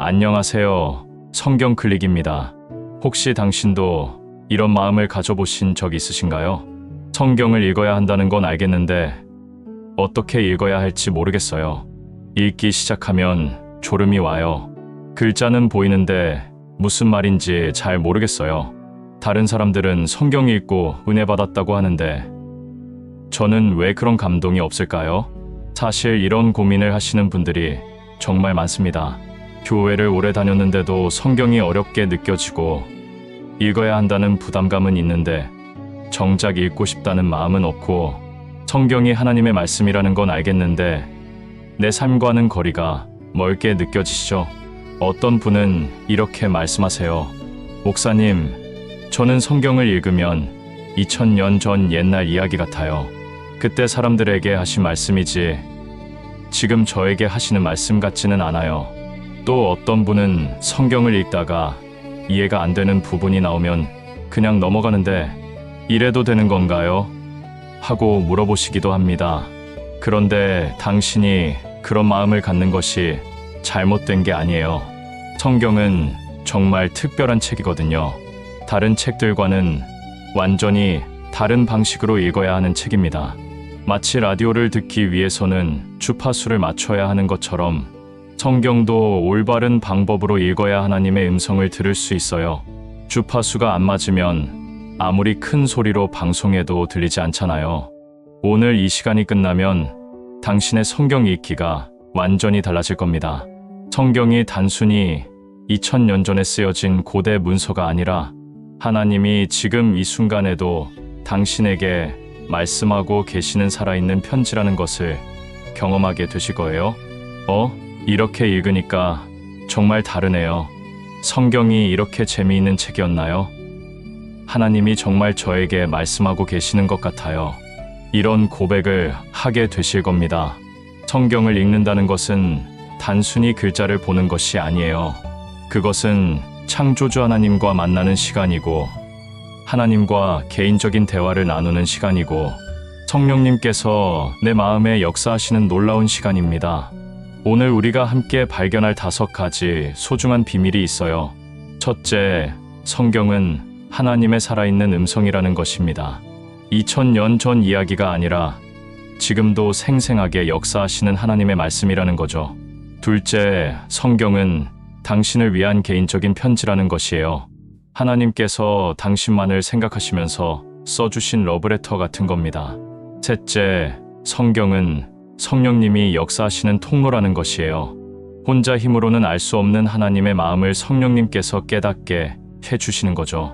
안녕하세요. 성경 클릭입니다. 혹시 당신도 이런 마음을 가져보신 적 있으신가요? 성경을 읽어야 한다는 건 알겠는데 어떻게 읽어야 할지 모르겠어요. 읽기 시작하면 졸음이 와요. 글자는 보이는데 무슨 말인지 잘 모르겠어요. 다른 사람들은 성경 읽고 은혜 받았다고 하는데 저는 왜 그런 감동이 없을까요? 사실 이런 고민을 하시는 분들이 정말 많습니다. 교회를 오래 다녔는데도 성경이 어렵게 느껴지고 읽어야 한다는 부담감은 있는데 정작 읽고 싶다는 마음은 없고, 성경이 하나님의 말씀이라는 건 알겠는데 내 삶과는 거리가 멀게 느껴지시죠? 어떤 분은 이렇게 말씀하세요. 목사님, 저는 성경을 읽으면 2000년 전 옛날 이야기 같아요. 그때 사람들에게 하신 말씀이지 지금 저에게 하시는 말씀 같지는 않아요. 또 어떤 분은 성경을 읽다가 이해가 안 되는 부분이 나오면 그냥 넘어가는데 이래도 되는 건가요? 하고 물어보시기도 합니다. 그런데 당신이 그런 마음을 갖는 것이 잘못된 게 아니에요. 성경은 정말 특별한 책이거든요. 다른 책들과는 완전히 다른 방식으로 읽어야 하는 책입니다. 마치 라디오를 듣기 위해서는 주파수를 맞춰야 하는 것처럼 성경도 올바른 방법으로 읽어야 하나님의 음성을 들을 수 있어요. 주파수가 안 맞으면 아무리 큰 소리로 방송해도 들리지 않잖아요. 오늘 이 시간이 끝나면 당신의 성경 읽기가 완전히 달라질 겁니다. 성경이 단순히 2000년 전에 쓰여진 고대 문서가 아니라 하나님이 지금 이 순간에도 당신에게 말씀하고 계시는 살아있는 편지라는 것을 경험하게 되실 거예요. 이렇게 읽으니까 정말 다르네요. 성경이 이렇게 재미있는 책이었나요? 하나님이 정말 저에게 말씀하고 계시는 것 같아요. 이런 고백을 하게 되실 겁니다. 성경을 읽는다는 것은 단순히 글자를 보는 것이 아니에요. 그것은 창조주 하나님과 만나는 시간이고 하나님과 개인적인 대화를 나누는 시간이고 성령님께서 내 마음에 역사하시는 놀라운 시간입니다. 오늘 우리가 함께 발견할 5가지 소중한 비밀이 있어요. 첫째, 성경은 하나님의 살아있는 음성이라는 것입니다. 2000년 전 이야기가 아니라 지금도 생생하게 역사하시는 하나님의 말씀이라는 거죠. 둘째, 성경은 당신을 위한 개인적인 편지라는 것이에요. 하나님께서 당신만을 생각하시면서 써주신 러브레터 같은 겁니다. 셋째, 성경은 성령님이 역사하시는 통로라는 것이에요. 혼자 힘으로는 알 수 없는 하나님의 마음을 성령님께서 깨닫게 해주시는 거죠.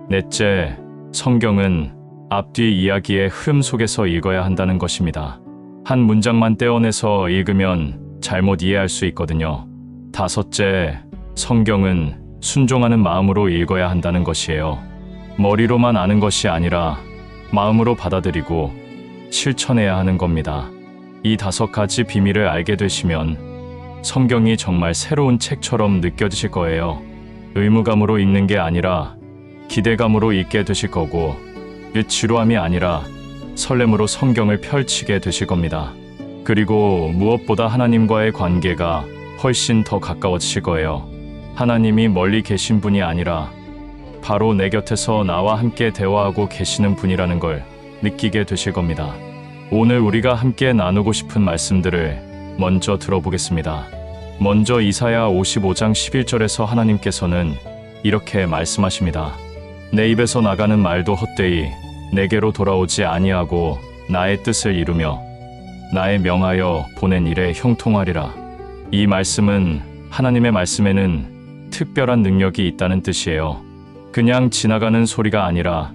넷째, 성경은 앞뒤 이야기의 흐름 속에서 읽어야 한다는 것입니다. 한 문장만 떼어내서 읽으면 잘못 이해할 수 있거든요. 다섯째, 성경은 순종하는 마음으로 읽어야 한다는 것이에요. 머리로만 아는 것이 아니라 마음으로 받아들이고 실천해야 하는 겁니다. 이 5가지 비밀을 알게 되시면 성경이 정말 새로운 책처럼 느껴지실 거예요. 의무감으로 읽는 게 아니라 기대감으로 읽게 되실 거고, 지루함이 아니라 설렘으로 성경을 펼치게 되실 겁니다. 그리고 무엇보다 하나님과의 관계가 훨씬 더 가까워지실 거예요. 하나님이 멀리 계신 분이 아니라 바로 내 곁에서 나와 함께 대화하고 계시는 분이라는 걸 느끼게 되실 겁니다. 오늘 우리가 함께 나누고 싶은 말씀들을 먼저 들어보겠습니다. 먼저 이사야 55장 11절에서 하나님께서는 이렇게 말씀하십니다. 내 입에서 나가는 말도 헛되이 내게로 돌아오지 아니하고 나의 뜻을 이루며 나의 명하여 보낸 일에 형통하리라. 이 말씀은 하나님의 말씀에는 특별한 능력이 있다는 뜻이에요. 그냥 지나가는 소리가 아니라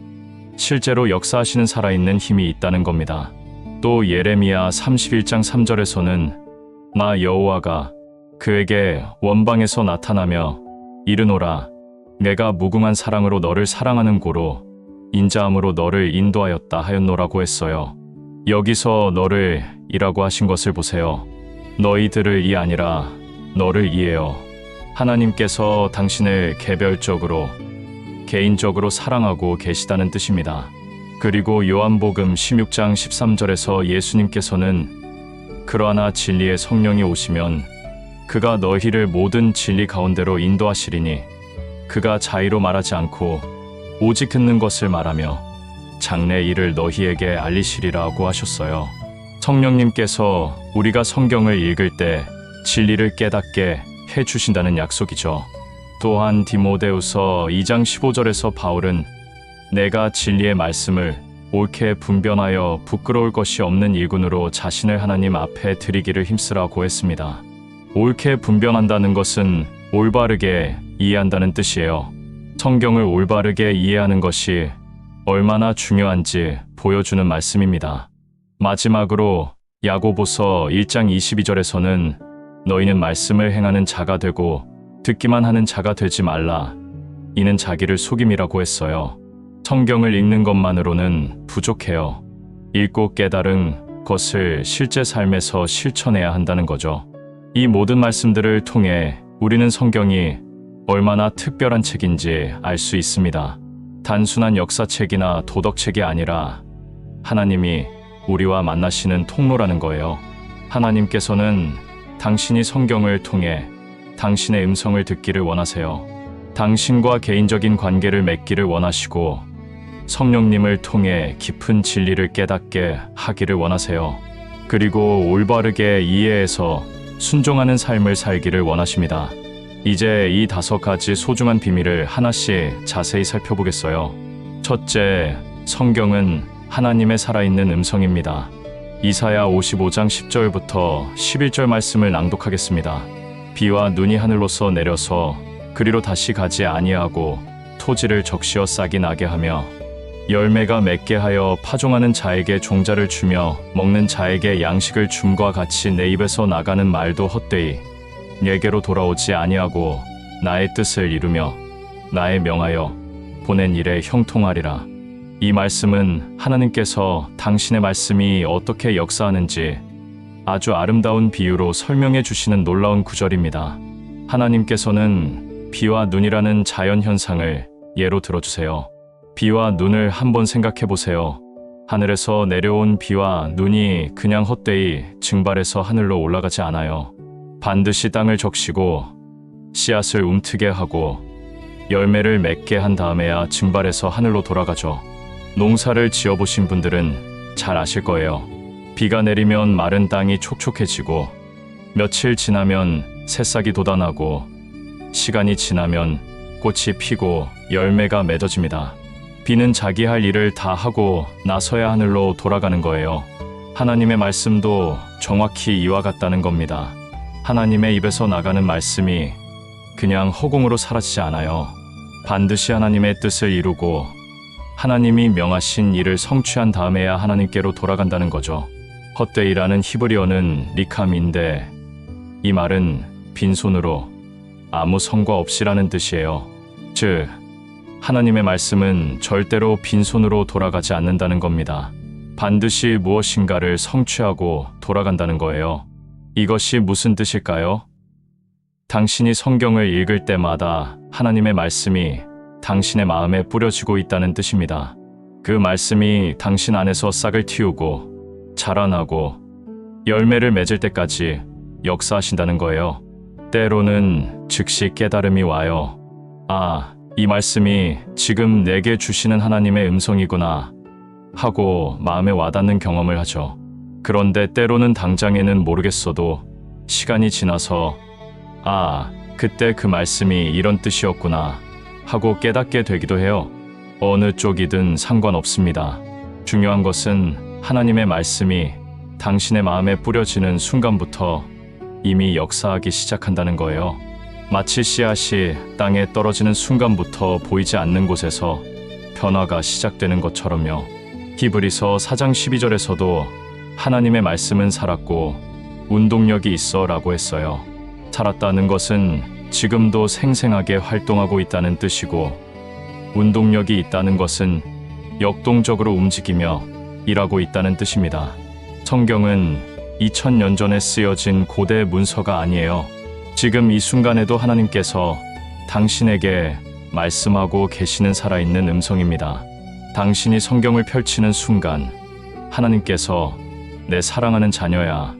실제로 역사하시는 살아있는 힘이 있다는 겁니다. 또 예레미야 31장 3절에서는 나 여호와가 그에게 원방에서 나타나며 이르노라, 내가 무궁한 사랑으로 너를 사랑하는 고로 인자함으로 너를 인도하였다 하였노라고 했어요. 여기서 너를 이라고 하신 것을 보세요. 너희들을 이 아니라 너를 이에요. 하나님께서 당신을 개별적으로 개인적으로 사랑하고 계시다는 뜻입니다. 그리고 요한복음 16장 13절에서 예수님께서는 그러나 진리의 성령이 오시면 그가 너희를 모든 진리 가운데로 인도하시리니 그가 자의로 말하지 않고 오직 듣는 것을 말하며 장래 일을 너희에게 알리시리라고 하셨어요. 성령님께서 우리가 성경을 읽을 때 진리를 깨닫게 해주신다는 약속이죠. 또한 디모데후서 2장 15절에서 바울은 내가 진리의 말씀을 옳게 분변하여 부끄러울 것이 없는 일꾼으로 자신을 하나님 앞에 드리기를 힘쓰라고 했습니다. 옳게 분변한다는 것은 올바르게 이해한다는 뜻이에요. 성경을 올바르게 이해하는 것이 얼마나 중요한지 보여주는 말씀입니다. 마지막으로 야고보서 1장 22절에서는 너희는 말씀을 행하는 자가 되고 듣기만 하는 자가 되지 말라. 이는 자기를 속임이라고 했어요. 성경을 읽는 것만으로는 부족해요. 읽고 깨달은 것을 실제 삶에서 실천해야 한다는 거죠. 이 모든 말씀들을 통해 우리는 성경이 얼마나 특별한 책인지 알 수 있습니다. 단순한 역사책이나 도덕책이 아니라 하나님이 우리와 만나시는 통로라는 거예요. 하나님께서는 당신이 성경을 통해 당신의 음성을 듣기를 원하세요. 당신과 개인적인 관계를 맺기를 원하시고 성령님을 통해 깊은 진리를 깨닫게 하기를 원하세요. 그리고 올바르게 이해해서 순종하는 삶을 살기를 원하십니다. 이제 이 5가지 소중한 비밀을 하나씩 자세히 살펴보겠어요. 첫째, 성경은 하나님의 살아있는 음성입니다. 이사야 55장 10절부터 11절 말씀을 낭독하겠습니다. 비와 눈이 하늘로서 내려서 그리로 다시 가지 아니하고 토지를 적시어 싹이 나게 하며 열매가 맺게 하여 파종하는 자에게 종자를 주며 먹는 자에게 양식을 줌과 같이 내 입에서 나가는 말도 헛되이 내게로 돌아오지 아니하고 나의 뜻을 이루며 나의 명하여 보낸 일에 형통하리라. 이 말씀은 하나님께서 당신의 말씀이 어떻게 역사하는지 아주 아름다운 비유로 설명해 주시는 놀라운 구절입니다. 하나님께서는 비와 눈이라는 자연 현상을 예로 들어주세요. 비와 눈을 한번 생각해 보세요. 하늘에서 내려온 비와 눈이 그냥 헛되이 증발해서 하늘로 올라가지 않아요. 반드시 땅을 적시고 씨앗을 움트게 하고 열매를 맺게 한 다음에야 증발해서 하늘로 돌아가죠. 농사를 지어보신 분들은 잘 아실 거예요. 비가 내리면 마른 땅이 촉촉해지고 며칠 지나면 새싹이 돋아나고 시간이 지나면 꽃이 피고 열매가 맺어집니다. 비는 자기 할 일을 다 하고 나서야 하늘로 돌아가는 거예요. 하나님의 말씀도 정확히 이와 같다는 겁니다. 하나님의 입에서 나가는 말씀이 그냥 허공으로 사라지지 않아요. 반드시 하나님의 뜻을 이루고 하나님이 명하신 일을 성취한 다음에야 하나님께로 돌아간다는 거죠. 헛되이라는 히브리어는 리캄인데 이 말은 빈손으로 아무 성과 없이라는 뜻이에요. 즉, 하나님의 말씀은 절대로 빈손으로 돌아가지 않는다는 겁니다. 반드시 무엇인가를 성취하고 돌아간다는 거예요. 이것이 무슨 뜻일까요? 당신이 성경을 읽을 때마다 하나님의 말씀이 당신의 마음에 뿌려지고 있다는 뜻입니다. 그 말씀이 당신 안에서 싹을 틔우고 자라나고 열매를 맺을 때까지 역사하신다는 거예요. 때로는 즉시 깨달음이 와요. 아, 이 말씀이 지금 내게 주시는 하나님의 음성이구나 하고 마음에 와닿는 경험을 하죠. 그런데 때로는 당장에는 모르겠어도 시간이 지나서 아, 그때 그 말씀이 이런 뜻이었구나 하고 깨닫게 되기도 해요. 어느 쪽이든 상관없습니다. 중요한 것은 하나님의 말씀이 당신의 마음에 뿌려지는 순간부터 이미 역사하기 시작한다는 거예요. 마치 씨앗이 땅에 떨어지는 순간부터 보이지 않는 곳에서 변화가 시작되는 것처럼요. 히브리서 4장 12절에서도 하나님의 말씀은 살았고 운동력이 있어 라고 했어요. 살았다는 것은 지금도 생생하게 활동하고 있다는 뜻이고 운동력이 있다는 것은 역동적으로 움직이며 일하고 있다는 뜻입니다. 성경은 2000년 전에 쓰여진 고대 문서가 아니에요. 지금 이 순간에도 하나님께서 당신에게 말씀하고 계시는 살아있는 음성입니다. 당신이 성경을 펼치는 순간 하나님께서 내 사랑하는 자녀야,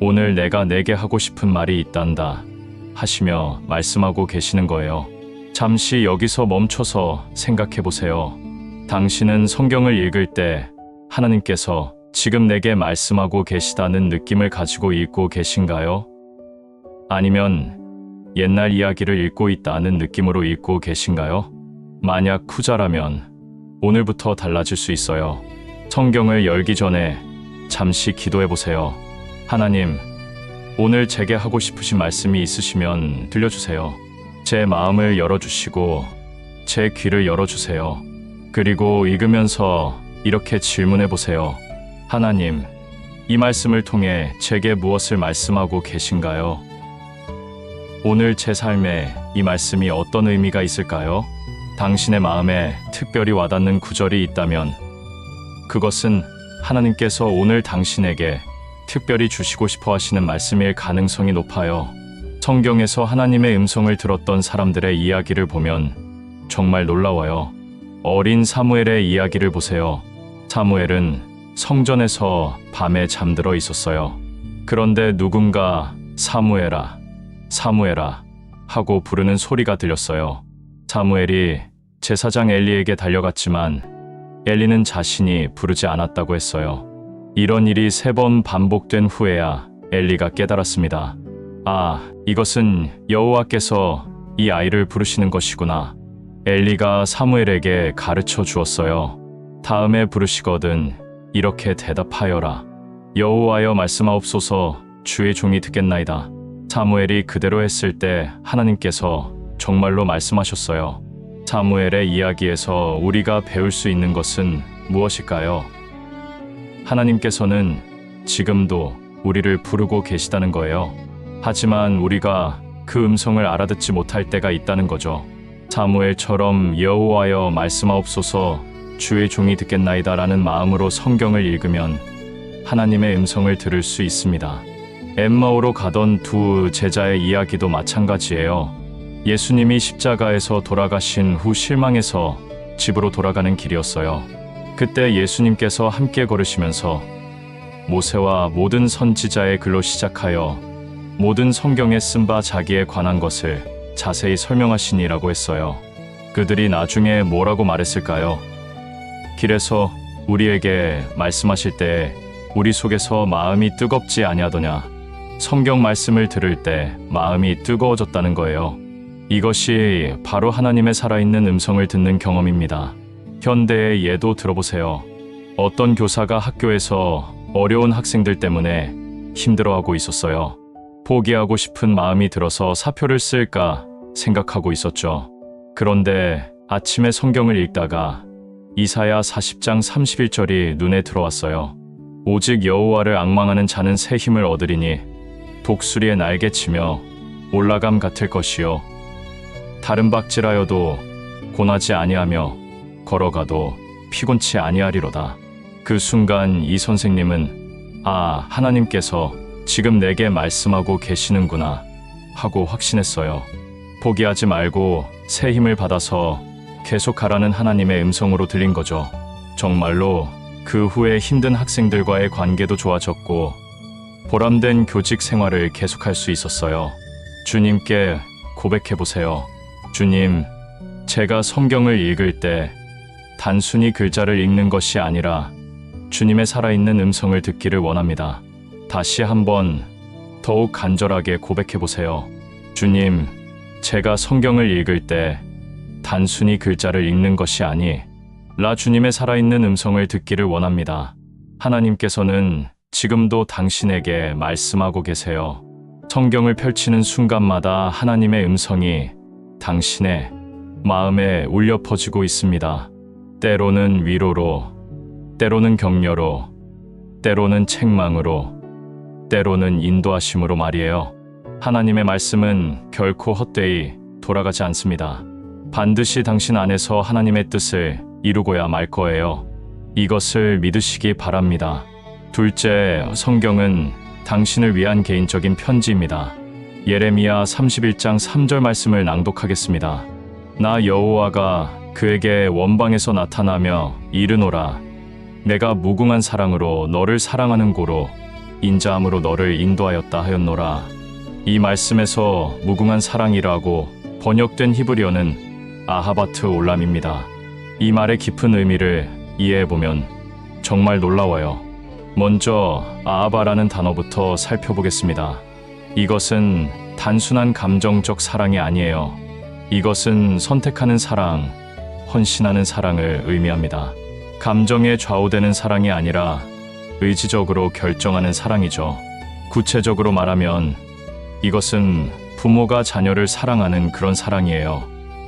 오늘 내가 내게 하고 싶은 말이 있단다 하시며 말씀하고 계시는 거예요. 잠시 여기서 멈춰서 생각해 보세요. 당신은 성경을 읽을 때 하나님께서 지금 내게 말씀하고 계시다는 느낌을 가지고 읽고 계신가요? 아니면 옛날 이야기를 읽고 있다는 느낌으로 읽고 계신가요? 만약 후자라면 오늘부터 달라질 수 있어요. 성경을 열기 전에 잠시 기도해 보세요. 하나님, 오늘 제게 하고 싶으신 말씀이 있으시면 들려주세요. 제 마음을 열어주시고 제 귀를 열어주세요. 그리고 읽으면서 이렇게 질문해 보세요. 하나님, 이 말씀을 통해 제게 무엇을 말씀하고 계신가요? 오늘 제 삶에 이 말씀이 어떤 의미가 있을까요? 당신의 마음에 특별히 와닿는 구절이 있다면 그것은 하나님께서 오늘 당신에게 특별히 주시고 싶어 하시는 말씀일 가능성이 높아요. 성경에서 하나님의 음성을 들었던 사람들의 이야기를 보면 정말 놀라워요. 어린 사무엘의 이야기를 보세요. 사무엘은 성전에서 밤에 잠들어 있었어요. 그런데 누군가 사무엘아, 사무엘아 하고 부르는 소리가 들렸어요. 사무엘이 제사장 엘리에게 달려갔지만 엘리는 자신이 부르지 않았다고 했어요. 이런 일이 3번 반복된 후에야 엘리가 깨달았습니다. 아, 이것은 여호와께서 이 아이를 부르시는 것이구나. 엘리가 사무엘에게 가르쳐 주었어요. 다음에 부르시거든 이렇게 대답하여라. 여호와여 말씀하옵소서, 주의 종이 듣겠나이다. 사무엘이 그대로 했을 때 하나님께서 정말로 말씀하셨어요. 사무엘의 이야기에서 우리가 배울 수 있는 것은 무엇일까요? 하나님께서는 지금도 우리를 부르고 계시다는 거예요. 하지만 우리가 그 음성을 알아듣지 못할 때가 있다는 거죠. 사무엘처럼 여호와여 말씀하옵소서, 주의 종이 듣겠나이다 라는 마음으로 성경을 읽으면 하나님의 음성을 들을 수 있습니다. 엠마오로 가던 두 제자의 이야기도 마찬가지예요. 예수님이 십자가에서 돌아가신 후 실망해서 집으로 돌아가는 길이었어요. 그때 예수님께서 함께 걸으시면서 모세와 모든 선지자의 글로 시작하여 모든 성경에 쓴 바 자기에 관한 것을 자세히 설명하시니라고 했어요. 그들이 나중에 뭐라고 말했을까요? 길에서 우리에게 말씀하실 때 우리 속에서 마음이 뜨겁지 아니하더냐. 성경 말씀을 들을 때 마음이 뜨거워졌다는 거예요. 이것이 바로 하나님의 살아있는 음성을 듣는 경험입니다. 현대의 예도 들어보세요. 어떤 교사가 학교에서 어려운 학생들 때문에 힘들어하고 있었어요. 포기하고 싶은 마음이 들어서 사표를 쓸까 생각하고 있었죠. 그런데 아침에 성경을 읽다가 이사야 40장 31절이 눈에 들어왔어요. 오직 여호와를 앙망하는 자는 새 힘을 얻으리니 독수리의 날개치며 올라감 같을 것이요 다른 박질하여도 고나지 아니하며 걸어가도 피곤치 아니하리로다. 그 순간 이 선생님은 아, 하나님께서 지금 내게 말씀하고 계시는구나 하고 확신했어요. 포기하지 말고 새 힘을 받아서 계속하라는 하나님의 음성으로 들린 거죠. 정말로 그 후에 힘든 학생들과의 관계도 좋아졌고 보람된 교직 생활을 계속할 수 있었어요. 주님께 고백해보세요. 주님, 제가 성경을 읽을 때 단순히 글자를 읽는 것이 아니라 주님의 살아있는 음성을 듣기를 원합니다. 다시 한번 더욱 간절하게 고백해보세요. 주님, 제가 성경을 읽을 때 단순히 글자를 읽는 것이 아니라 주님의 살아있는 음성을 듣기를 원합니다. 하나님께서는 지금도 당신에게 말씀하고 계세요. 성경을 펼치는 순간마다 하나님의 음성이 당신의 마음에 울려 퍼지고 있습니다. 때로는 위로로, 때로는 격려로, 때로는 책망으로, 때로는 인도하심으로 말이에요. 하나님의 말씀은 결코 헛되이 돌아가지 않습니다. 반드시 당신 안에서 하나님의 뜻을 이루고야 말 거예요. 이것을 믿으시기 바랍니다. 둘째, 성경은 당신을 위한 개인적인 편지입니다. 예레미야 31장 3절 말씀을 낭독하겠습니다. 나 여호와가 그에게 원방에서 나타나며 이르노라. 내가 무궁한 사랑으로 너를 사랑하는 고로 인자함으로 너를 인도하였다 하였노라. 이 말씀에서 무궁한 사랑이라고 번역된 히브리어는 아하바트 올람입니다. 이 말의 깊은 의미를 이해해보면 정말 놀라워요. 먼저 아하바라는 단어부터 살펴보겠습니다. 이것은 단순한 감정적 사랑이 아니에요. 이것은 선택하는 사랑, 헌신하는 사랑을 의미합니다. 감정에 좌우되는 사랑이 아니라 의지적으로 결정하는 사랑이죠. 구체적으로 말하면 이것은 부모가 자녀를 사랑하는 그런 사랑이에요.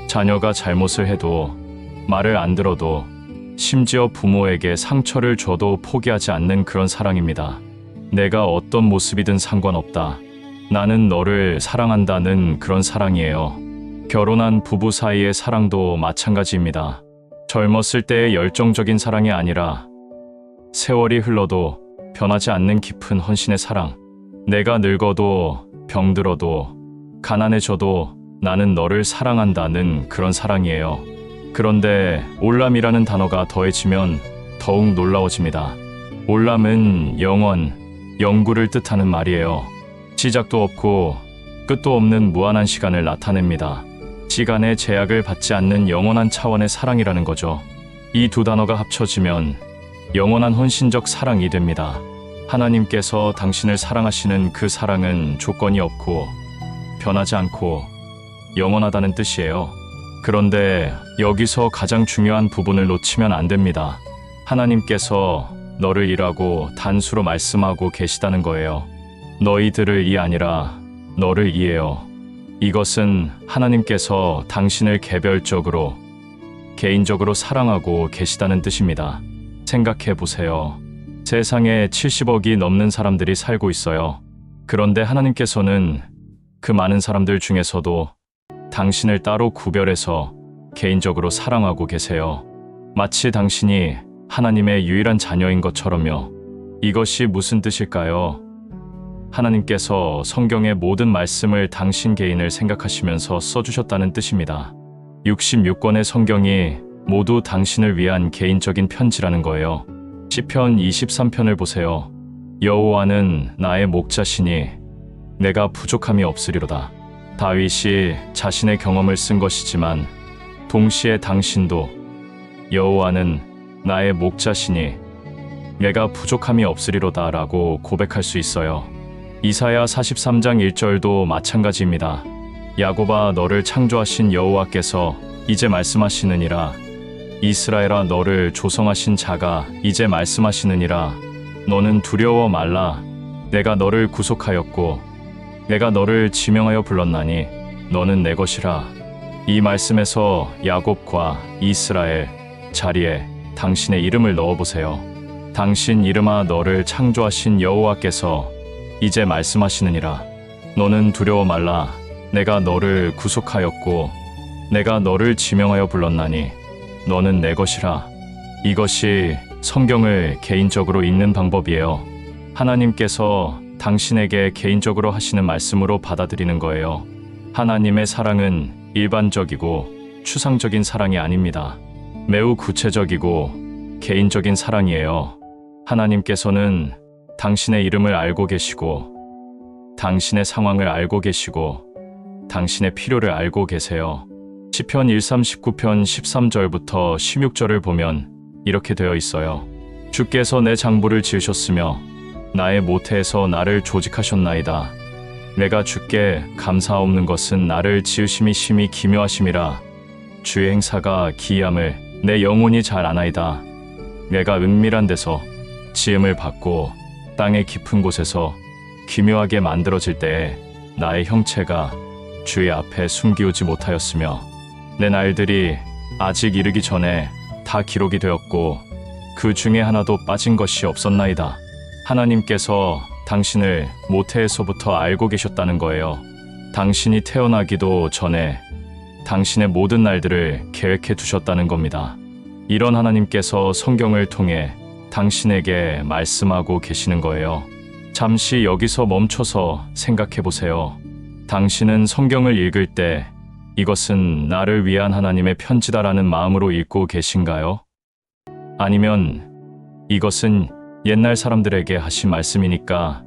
자녀가 잘못을 해도 말을 안 들어도 심지어 부모에게 상처를 줘도 포기하지 않는 그런 사랑입니다. 내가 어떤 모습이든 상관없다. 나는 너를 사랑한다는 그런 사랑이에요. 결혼한 부부 사이의 사랑도 마찬가지입니다. 젊었을 때의 열정적인 사랑이 아니라 세월이 흘러도 변하지 않는 깊은 헌신의 사랑. 내가 늙어도 병들어도 가난해져도 나는 너를 사랑한다는 그런 사랑이에요. 그런데 올람이라는 단어가 더해지면 더욱 놀라워집니다. 올람은 영원, 영구를 뜻하는 말이에요. 시작도 없고 끝도 없는 무한한 시간을 나타냅니다. 시간의 제약을 받지 않는 영원한 차원의 사랑이라는 거죠. 이 두 단어가 합쳐지면 영원한 헌신적 사랑이 됩니다. 하나님께서 당신을 사랑하시는 그 사랑은 조건이 없고 변하지 않고 영원하다는 뜻이에요. 그런데 여기서 가장 중요한 부분을 놓치면 안 됩니다. 하나님께서 너를 이라고 단수로 말씀하고 계시다는 거예요. 너희들을 이 아니라 너를 이에요. 이것은 하나님께서 당신을 개별적으로, 개인적으로 사랑하고 계시다는 뜻입니다. 생각해 보세요. 세상에 70억이 넘는 사람들이 살고 있어요. 그런데 하나님께서는 그 많은 사람들 중에서도 당신을 따로 구별해서 개인적으로 사랑하고 계세요. 마치 당신이 하나님의 유일한 자녀인 것처럼요. 이것이 무슨 뜻일까요? 하나님께서 성경의 모든 말씀을 당신 개인을 생각하시면서 써주셨다는 뜻입니다. 66권의 성경이 모두 당신을 위한 개인적인 편지라는 거예요. 시편 23편을 보세요. 여호와는 나의 목자시니 내가 부족함이 없으리로다. 다윗이 자신의 경험을 쓴 것이지만 동시에 당신도 여호와는 나의 목자시니 내가 부족함이 없으리로다 라고 고백할 수 있어요. 이사야 43장 1절도 마찬가지입니다. 야곱아 너를 창조하신 여호와께서 이제 말씀하시느니라. 이스라엘아 너를 조성하신 자가 이제 말씀하시느니라. 너는 두려워 말라. 내가 너를 구속하였고 내가 너를 지명하여 불렀나니 너는 내 것이라. 이 말씀에서 야곱과 이스라엘 자리에 당신의 이름을 넣어보세요. 당신 이름아 너를 창조하신 여호와께서 이제 말씀하시느니라. 너는 두려워 말라. 내가 너를 구속하였고 내가 너를 지명하여 불렀나니 너는 내 것이라. 이것이 성경을 개인적으로 읽는 방법이에요. 하나님께서 당신에게 개인적으로 하시는 말씀으로 받아들이는 거예요. 하나님의 사랑은 일반적이고 추상적인 사랑이 아닙니다. 매우 구체적이고 개인적인 사랑이에요. 하나님께서는 당신의 이름을 알고 계시고 당신의 상황을 알고 계시고 당신의 필요를 알고 계세요. 시편 139편 13절부터 16절을 보면 이렇게 되어 있어요. 주께서 내 장부를 지으셨으며 나의 모태에서 나를 조직하셨나이다. 내가 주께 감사없는 것은 나를 지으심이 심히 기묘하심이라. 주의 행사가 기이함을 내 영혼이 잘 아나이다. 내가 은밀한 데서 지음을 받고 땅의 깊은 곳에서 기묘하게 만들어질 때에 나의 형체가 주의 앞에 숨기우지 못하였으며 내 날들이 아직 이르기 전에 다 기록이 되었고 그 중에 하나도 빠진 것이 없었나이다. 하나님께서 당신을 모태에서부터 알고 계셨다는 거예요. 당신이 태어나기도 전에 당신의 모든 날들을 계획해 두셨다는 겁니다. 이런 하나님께서 성경을 통해 당신에게 말씀하고 계시는 거예요. 잠시 여기서 멈춰서 생각해 보세요. 당신은 성경을 읽을 때 이것은 나를 위한 하나님의 편지다라는 마음으로 읽고 계신가요? 아니면 이것은 옛날 사람들에게 하신 말씀이니까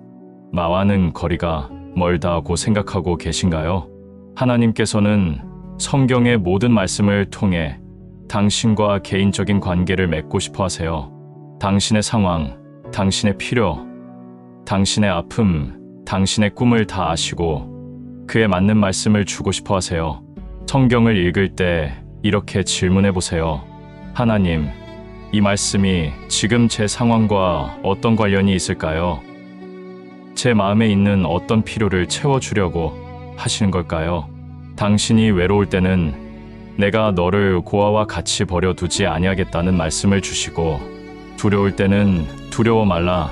나와는 거리가 멀다고 생각하고 계신가요? 하나님께서는 성경의 모든 말씀을 통해 당신과 개인적인 관계를 맺고 싶어 하세요. 당신의 상황, 당신의 필요, 당신의 아픔, 당신의 꿈을 다 아시고 그에 맞는 말씀을 주고 싶어 하세요. 성경을 읽을 때 이렇게 질문해 보세요. 하나님, 이 말씀이 지금 제 상황과 어떤 관련이 있을까요? 제 마음에 있는 어떤 필요를 채워주려고 하시는 걸까요? 당신이 외로울 때는 내가 너를 고아와 같이 버려두지 아니하겠다는 말씀을 주시고, 두려울 때는 두려워 말라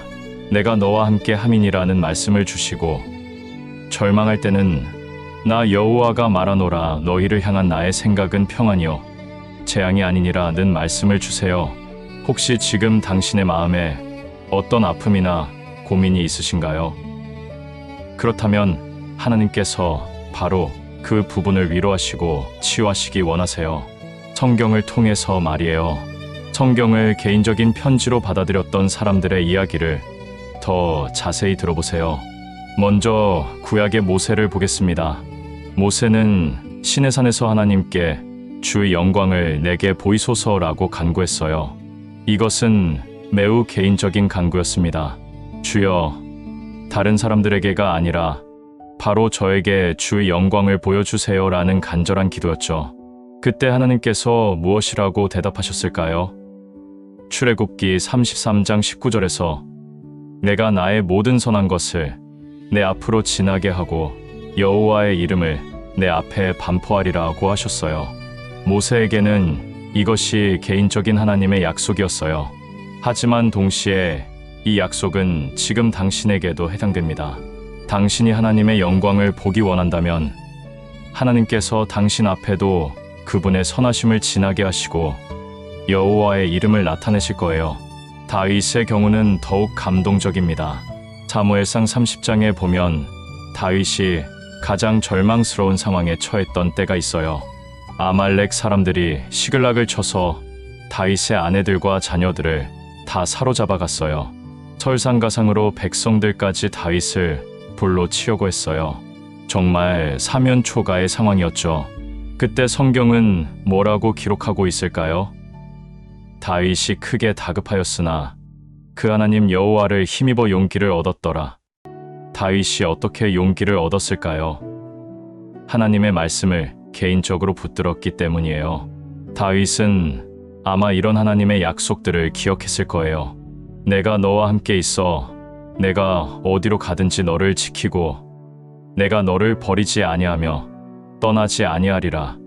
내가 너와 함께 함이니라는 말씀을 주시고, 절망할 때는 나 여호와가 말하노라 너희를 향한 나의 생각은 평안이요 재앙이 아니니라는 말씀을 주세요. 혹시 지금 당신의 마음에 어떤 아픔이나 고민이 있으신가요? 그렇다면 하나님께서 바로 그 부분을 위로하시고 치유하시기 원하세요. 성경을 통해서 말이에요. 성경을 개인적인 편지로 받아들였던 사람들의 이야기를 더 자세히 들어보세요. 먼저 구약의 모세를 보겠습니다. 모세는 시내산에서 하나님께 주의 영광을 내게 보이소서라고 간구했어요. 이것은 매우 개인적인 간구였습니다. 주여, 다른 사람들에게가 아니라 바로 저에게 주의 영광을 보여주세요라는 간절한 기도였죠. 그때 하나님께서 무엇이라고 대답하셨을까요? 출애굽기 33장 19절에서 내가 나의 모든 선한 것을 내 앞으로 지나게 하고 여호와의 이름을 내 앞에 반포하리라고 하셨어요. 모세에게는 이것이 개인적인 하나님의 약속이었어요. 하지만 동시에 이 약속은 지금 당신에게도 해당됩니다. 당신이 하나님의 영광을 보기 원한다면 하나님께서 당신 앞에도 그분의 선하심을 지나게 하시고 여호와의 이름을 나타내실 거예요. 다윗의 경우는 더욱 감동적입니다. 사무엘상 30장에 보면 다윗이 가장 절망스러운 상황에 처했던 때가 있어요. 아말렉 사람들이 시글락을 쳐서 다윗의 아내들과 자녀들을 다 사로잡아 갔어요. 설상가상으로 백성들까지 다윗을 불로 치려고 했어요. 정말 사면초가의 상황이었죠. 그때 성경은 뭐라고 기록하고 있을까요? 다윗이 크게 다급하였으나 그 하나님 여호와를 힘입어 용기를 얻었더라. 다윗이 어떻게 용기를 얻었을까요? 하나님의 말씀을 개인적으로 붙들었기 때문이에요. 다윗은 아마 이런 하나님의 약속들을 기억했을 거예요. 내가 너와 함께 있어 내가 어디로 가든지 너를 지키고 내가 너를 버리지 아니하며 떠나지 아니하리라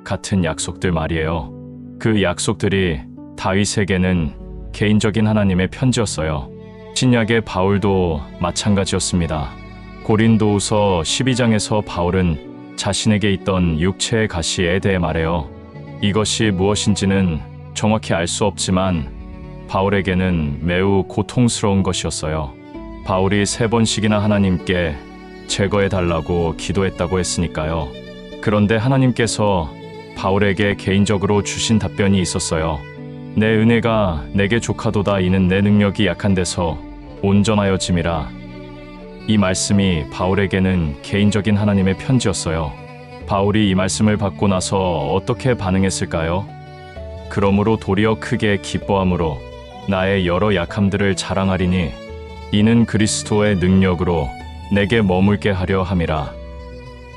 같은 약속들 말이에요. 그 약속들이 다윗에게는 개인적인 하나님의 편지였어요. 신약의 바울도 마찬가지였습니다. 고린도후서 12장에서 바울은 자신에게 있던 육체의 가시에 대해 말해요. 이것이 무엇인지는 정확히 알 수 없지만 바울에게는 매우 고통스러운 것이었어요. 바울이 3번씩이나 하나님께 제거해달라고 기도했다고 했으니까요. 그런데 하나님께서 바울에게 개인적으로 주신 답변이 있었어요. 내 은혜가 내게 족하도다. 이는 내 능력이 약한 데서 온전하여짐이라. 이 말씀이 바울에게는 개인적인 하나님의 편지였어요. 바울이 이 말씀을 받고 나서 어떻게 반응했을까요? 그러므로 도리어 크게 기뻐함으로 나의 여러 약함들을 자랑하리니 이는 그리스도의 능력으로 내게 머물게 하려 함이라.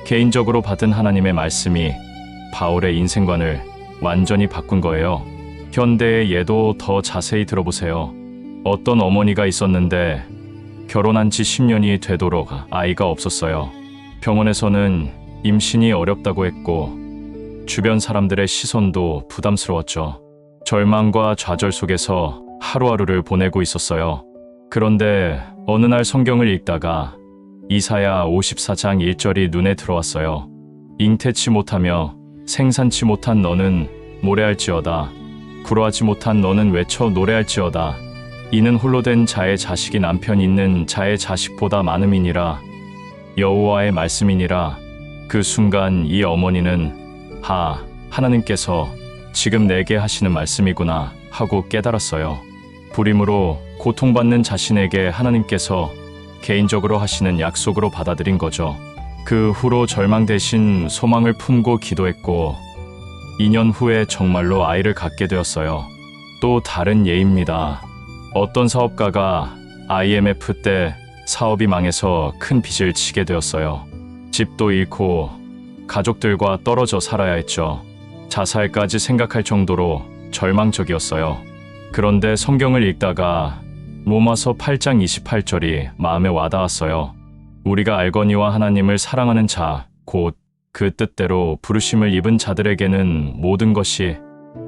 개인적으로 받은 하나님의 말씀이 바울의 인생관을 완전히 바꾼 거예요. 현대의 예도 더 자세히 들어보세요. 어떤 어머니가 있었는데 결혼한 지 10년이 되도록 아이가 없었어요. 병원에서는 임신이 어렵다고 했고 주변 사람들의 시선도 부담스러웠죠. 절망과 좌절 속에서 하루하루를 보내고 있었어요. 그런데 어느 날 성경을 읽다가 이사야 54장 1절이 눈에 들어왔어요. 잉태치 못하며 생산치 못한 너는 모래할지어다. 구로하지 못한 너는 외쳐 노래할지어다. 이는 홀로 된 자의 자식이 남편 있는 자의 자식보다 많음이니라. 여호와의 말씀이니라. 그 순간 이 어머니는 하나님께서 지금 내게 하시는 말씀이구나 하고 깨달았어요. 불임으로 고통받는 자신에게 하나님께서 개인적으로 하시는 약속으로 받아들인 거죠. 그 후로 절망 대신 소망을 품고 기도했고 2년 후에 정말로 아이를 갖게 되었어요. 또 다른 예입니다. 어떤 사업가가 IMF 때 사업이 망해서 큰 빚을 지게 되었어요. 집도 잃고 가족들과 떨어져 살아야 했죠. 자살까지 생각할 정도로 절망적이었어요. 그런데 성경을 읽다가 로마서 8장 28절이 마음에 와닿았어요. 우리가 알거니와 하나님을 사랑하는 자, 곧 그 뜻대로 부르심을 입은 자들에게는 모든 것이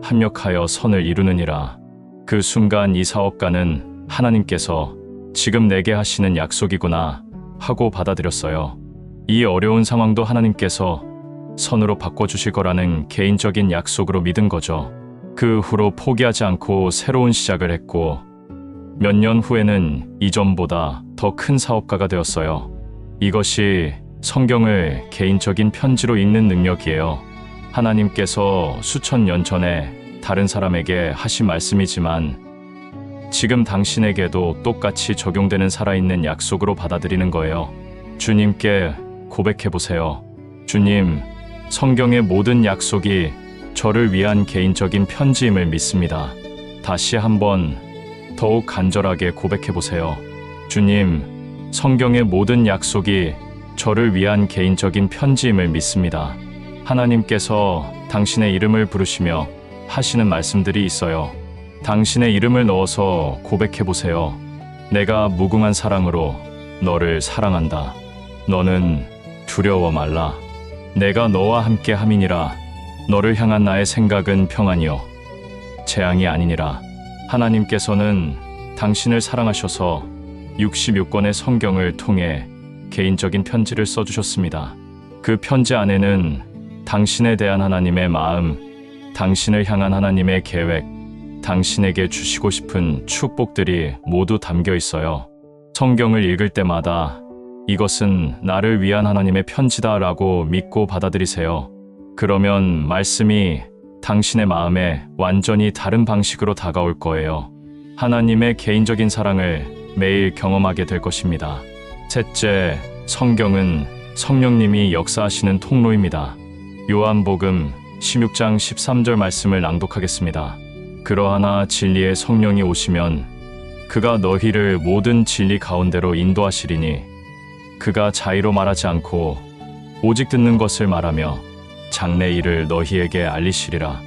합력하여 선을 이루느니라. 그 순간 이 사업가는 하나님께서 지금 내게 하시는 약속이구나 하고 받아들였어요. 이 어려운 상황도 하나님께서 선으로 바꿔주실 거라는 개인적인 약속으로 믿은 거죠. 그 후로 포기하지 않고 새로운 시작을 했고 몇 년 후에는 이전보다 더 큰 사업가가 되었어요. 이것이 성경을 개인적인 편지로 읽는 능력이에요. 하나님께서 수천 년 전에 다른 사람에게 하신 말씀이지만 지금 당신에게도 똑같이 적용되는 살아있는 약속으로 받아들이는 거예요. 주님께 고백해보세요. 주님, 성경의 모든 약속이 저를 위한 개인적인 편지임을 믿습니다. 다시 한번 더욱 간절하게 고백해보세요. 주님, 성경의 모든 약속이 저를 위한 개인적인 편지임을 믿습니다. 하나님께서 당신의 이름을 부르시며 하시는 말씀들이 있어요. 당신의 이름을 넣어서 고백해보세요. 내가 무궁한 사랑으로 너를 사랑한다. 너는 두려워 말라. 내가 너와 함께 함이니라. 너를 향한 나의 생각은 평안이요 재앙이 아니니라. 하나님께서는 당신을 사랑하셔서 66권의 성경을 통해 개인적인 편지를 써주셨습니다. 그 편지 안에는 당신에 대한 하나님의 마음, 당신을 향한 하나님의 계획, 당신에게 주시고 싶은 축복들이 모두 담겨 있어요. 성경을 읽을 때마다 이것은 나를 위한 하나님의 편지다라고 믿고 받아들이세요. 그러면 말씀이 당신의 마음에 완전히 다른 방식으로 다가올 거예요. 하나님의 개인적인 사랑을 매일 경험하게 될 것입니다. 셋째, 성경은 성령님이 역사하시는 통로입니다. 요한복음 16장 13절 말씀을 낭독하겠습니다. 그러하나 진리의 성령이 오시면 그가 너희를 모든 진리 가운데로 인도하시리니 그가 자의로 말하지 않고 오직 듣는 것을 말하며 장래 일을 너희에게 알리시리라.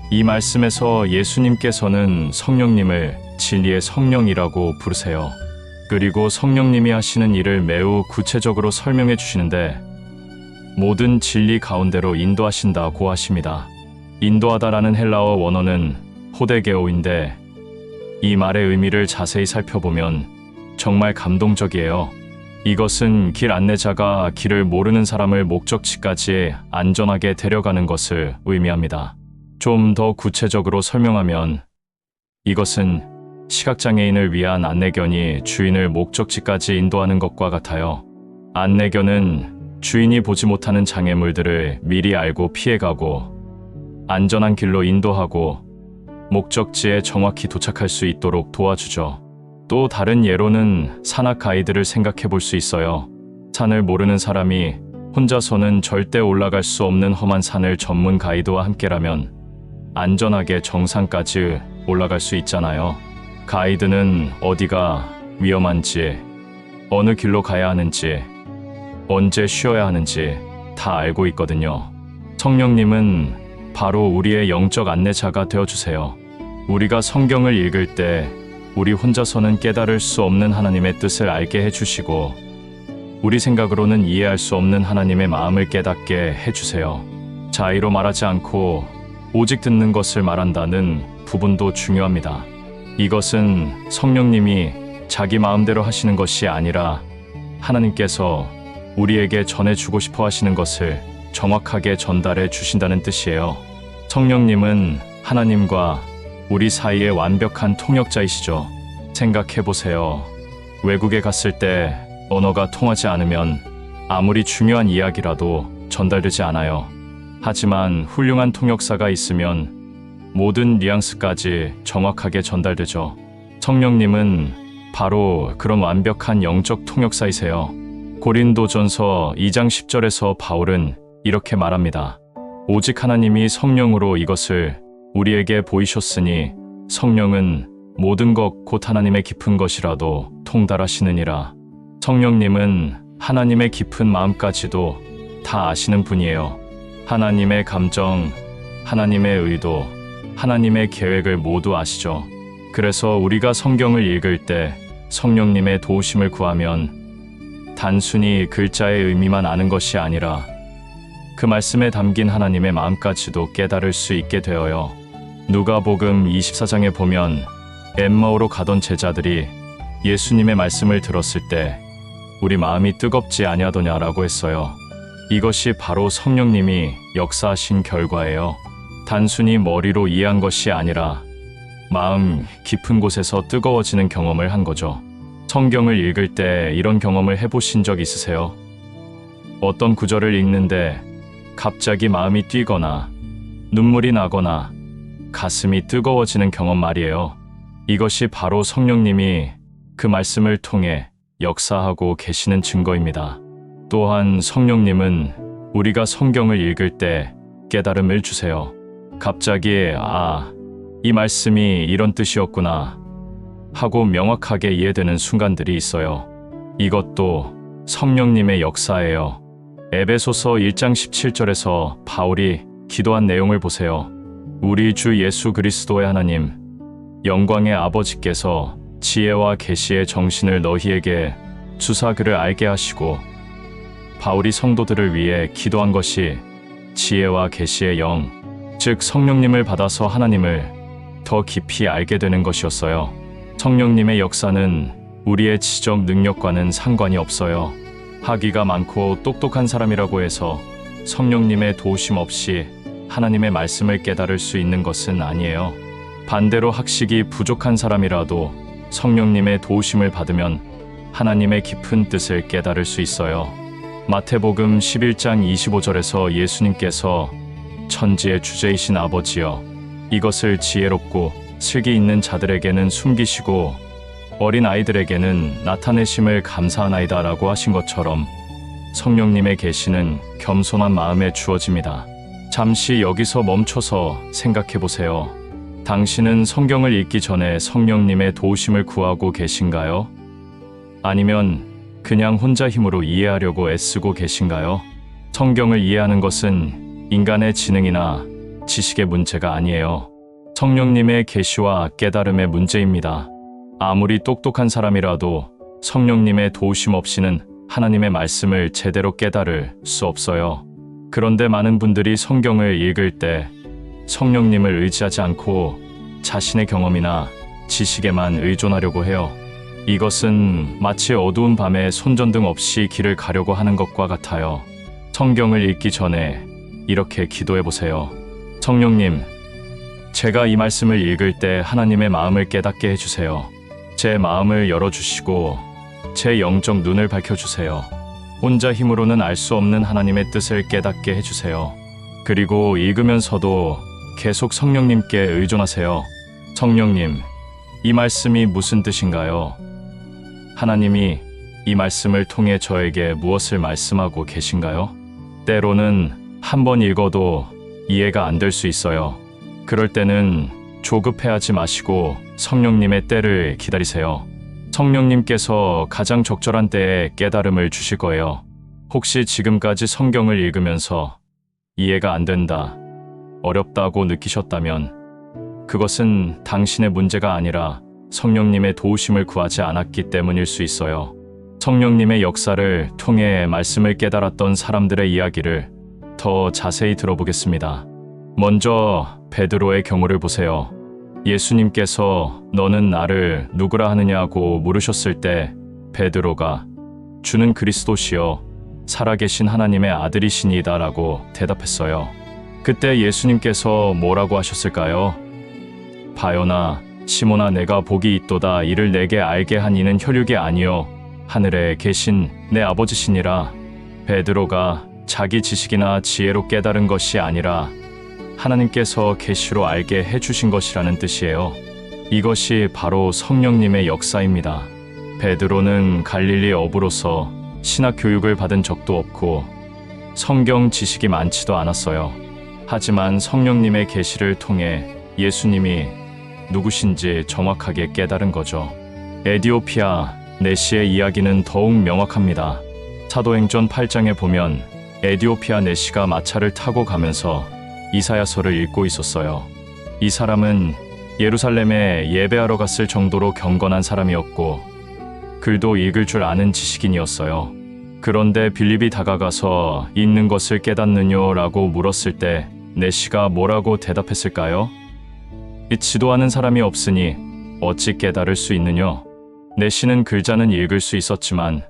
이 말씀에서 예수님께서는 성령님을 진리의 성령이라고 부르세요. 그리고 성령님이 하시는 일을 매우 구체적으로 설명해 주시는데 모든 진리 가운데로 인도하신다고 하십니다. 인도하다라는 헬라어 원어는 호데게오인데 이 말의 의미를 자세히 살펴보면 정말 감동적이에요. 이것은 길 안내자가 길을 모르는 사람을 목적지까지 안전하게 데려가는 것을 의미합니다. 좀 더 구체적으로 설명하면 이것은 시각장애인을 위한 안내견이 주인을 목적지까지 인도하는 것과 같아요. 안내견은 주인이 보지 못하는 장애물들을 미리 알고 피해가고 안전한 길로 인도하고 목적지에 정확히 도착할 수 있도록 도와주죠. 또 다른 예로는 산악 가이드를 생각해 볼 수 있어요. 산을 모르는 사람이 혼자서는 절대 올라갈 수 없는 험한 산을 전문 가이드와 함께라면 안전하게 정상까지 올라갈 수 있잖아요. 가이드는 어디가 위험한지, 어느 길로 가야 하는지, 언제 쉬어야 하는지 다 알고 있거든요. 성령님은 바로 우리의 영적 안내자가 되어주세요. 우리가 성경을 읽을 때 우리 혼자서는 깨달을 수 없는 하나님의 뜻을 알게 해주시고 우리 생각으로는 이해할 수 없는 하나님의 마음을 깨닫게 해주세요. 자의로 말하지 않고 오직 듣는 것을 말한다는 부분도 중요합니다. 이것은 성령님이 자기 마음대로 하시는 것이 아니라 하나님께서 우리에게 전해주고 싶어 하시는 것을 정확하게 전달해 주신다는 뜻이에요. 성령님은 하나님과 우리 사이의 완벽한 통역자이시죠. 생각해보세요. 외국에 갔을 때 언어가 통하지 않으면 아무리 중요한 이야기라도 전달되지 않아요. 하지만 훌륭한 통역사가 있으면 모든 뉘앙스까지 정확하게 전달되죠. 성령님은 바로 그런 완벽한 영적 통역사이세요. 고린도전서 2장 10절에서 바울은 이렇게 말합니다. 오직 하나님이 성령으로 이것을 우리에게 보이셨으니 성령은 모든 것 곧 하나님의 깊은 것이라도 통달하시느니라. 성령님은 하나님의 깊은 마음까지도 다 아시는 분이에요. 하나님의 감정, 하나님의 의도, 하나님의 계획을 모두 아시죠. 그래서 우리가 성경을 읽을 때 성령님의 도우심을 구하면 단순히 글자의 의미만 아는 것이 아니라 그 말씀에 담긴 하나님의 마음까지도 깨달을 수 있게 되어요. 누가복음 24장에 보면 엠마오로 가던 제자들이 예수님의 말씀을 들었을 때 우리 마음이 뜨겁지 아니하더냐라고 했어요. 이것이 바로 성령님이 역사하신 결과예요. 단순히 머리로 이해한 것이 아니라 마음 깊은 곳에서 뜨거워지는 경험을 한 거죠. 성경을 읽을 때 이런 경험을 해보신 적 있으세요? 어떤 구절을 읽는데 갑자기 마음이 뛰거나 눈물이 나거나 가슴이 뜨거워지는 경험 말이에요. 이것이 바로 성령님이 그 말씀을 통해 역사하고 계시는 증거입니다. 또한 성령님은 우리가 성경을 읽을 때 깨달음을 주세요. 갑자기 이 말씀이 이런 뜻이었구나 하고 명확하게 이해되는 순간들이 있어요. 이것도 성령님의 역사예요. 에베소서 1장 17절에서 바울이 기도한 내용을 보세요. 우리 주 예수 그리스도의 하나님, 영광의 아버지께서 지혜와 계시의 정신을 너희에게 주사 그를 알게 하시고, 바울이 성도들을 위해 기도한 것이 지혜와 계시의 영, 즉 성령님을 받아서 하나님을 더 깊이 알게 되는 것이었어요. 성령님의 역사는 우리의 지적 능력과는 상관이 없어요. 학위가 많고 똑똑한 사람이라고 해서 성령님의 도우심 없이 하나님의 말씀을 깨달을 수 있는 것은 아니에요. 반대로 학식이 부족한 사람이라도 성령님의 도우심을 받으면 하나님의 깊은 뜻을 깨달을 수 있어요. 마태복음 11장 25절에서 예수님께서 천지의 주제이신 아버지여, 이것을 지혜롭고 슬기 있는 자들에게는 숨기시고 어린 아이들에게는 나타내심을 감사하나이다 라고 하신 것처럼 성령님의 계시는 겸손한 마음에 주어집니다. 잠시 여기서 멈춰서 생각해 보세요. 당신은 성경을 읽기 전에 성령님의 도우심을 구하고 계신가요? 아니면 그냥 혼자 힘으로 이해하려고 애쓰고 계신가요? 성경을 이해하는 것은 인간의 지능이나 지식의 문제가 아니에요. 성령님의 계시와 깨달음의 문제입니다. 아무리 똑똑한 사람이라도 성령님의 도우심 없이는 하나님의 말씀을 제대로 깨달을 수 없어요. 그런데 많은 분들이 성경을 읽을 때 성령님을 의지하지 않고 자신의 경험이나 지식에만 의존하려고 해요. 이것은 마치 어두운 밤에 손전등 없이 길을 가려고 하는 것과 같아요. 성경을 읽기 전에 이렇게 기도해 보세요. 성령님, 제가 이 말씀을 읽을 때 하나님의 마음을 깨닫게 해주세요. 제 마음을 열어주시고 제 영적 눈을 밝혀주세요. 혼자 힘으로는 알 수 없는 하나님의 뜻을 깨닫게 해주세요. 그리고 읽으면서도 계속 성령님께 의존하세요. 성령님, 이 말씀이 무슨 뜻인가요? 하나님이 이 말씀을 통해 저에게 무엇을 말씀하고 계신가요? 때로는 한 번 읽어도 이해가 안 될 수 있어요. 그럴 때는 조급해하지 마시고 성령님의 때를 기다리세요. 성령님께서 가장 적절한 때에 깨달음을 주실 거예요. 혹시 지금까지 성경을 읽으면서 이해가 안 된다, 어렵다고 느끼셨다면 그것은 당신의 문제가 아니라 성령님의 도우심을 구하지 않았기 때문일 수 있어요. 성령님의 역사를 통해 말씀을 깨달았던 사람들의 이야기를 더 자세히 들어보겠습니다. 먼저 베드로의 경우를 보세요. 예수님께서 너는 나를 누구라 하느냐고 물으셨을 때 베드로가 주는 그리스도시요 살아계신 하나님의 아들이시니이다 라고 대답했어요. 그때 예수님께서 뭐라고 하셨을까요? 바요나 시몬아, 내가 복이 있도다. 이를 내게 알게 한 이는 혈육이 아니요 하늘에 계신 내 아버지시니라. 베드로가 자기 지식이나 지혜로 깨달은 것이 아니라 하나님께서 계시로 알게 해주신 것이라는 뜻이에요. 이것이 바로 성령님의 역사입니다. 베드로는 갈릴리 어부로서 신학 교육을 받은 적도 없고 성경 지식이 많지도 않았어요. 하지만 성령님의 계시를 통해 예수님이 누구신지 정확하게 깨달은 거죠. 에디오피아 내시의 이야기는 더욱 명확합니다. 사도행전 8장에 보면 에디오피아 내시가 마차를 타고 가면서 이사야서를 읽고 있었어요. 이 사람은 예루살렘에 예배하러 갔을 정도로 경건한 사람이었고 글도 읽을 줄 아는 지식인이었어요. 그런데 빌립이 다가가서 읽는 것을 깨닫느뇨 라고 물었을 때 내시가 뭐라고 대답했을까요? 지도하는 사람이 없으니 어찌 깨달을 수 있느뇨? 내시는 글자는 읽을 수 있었지만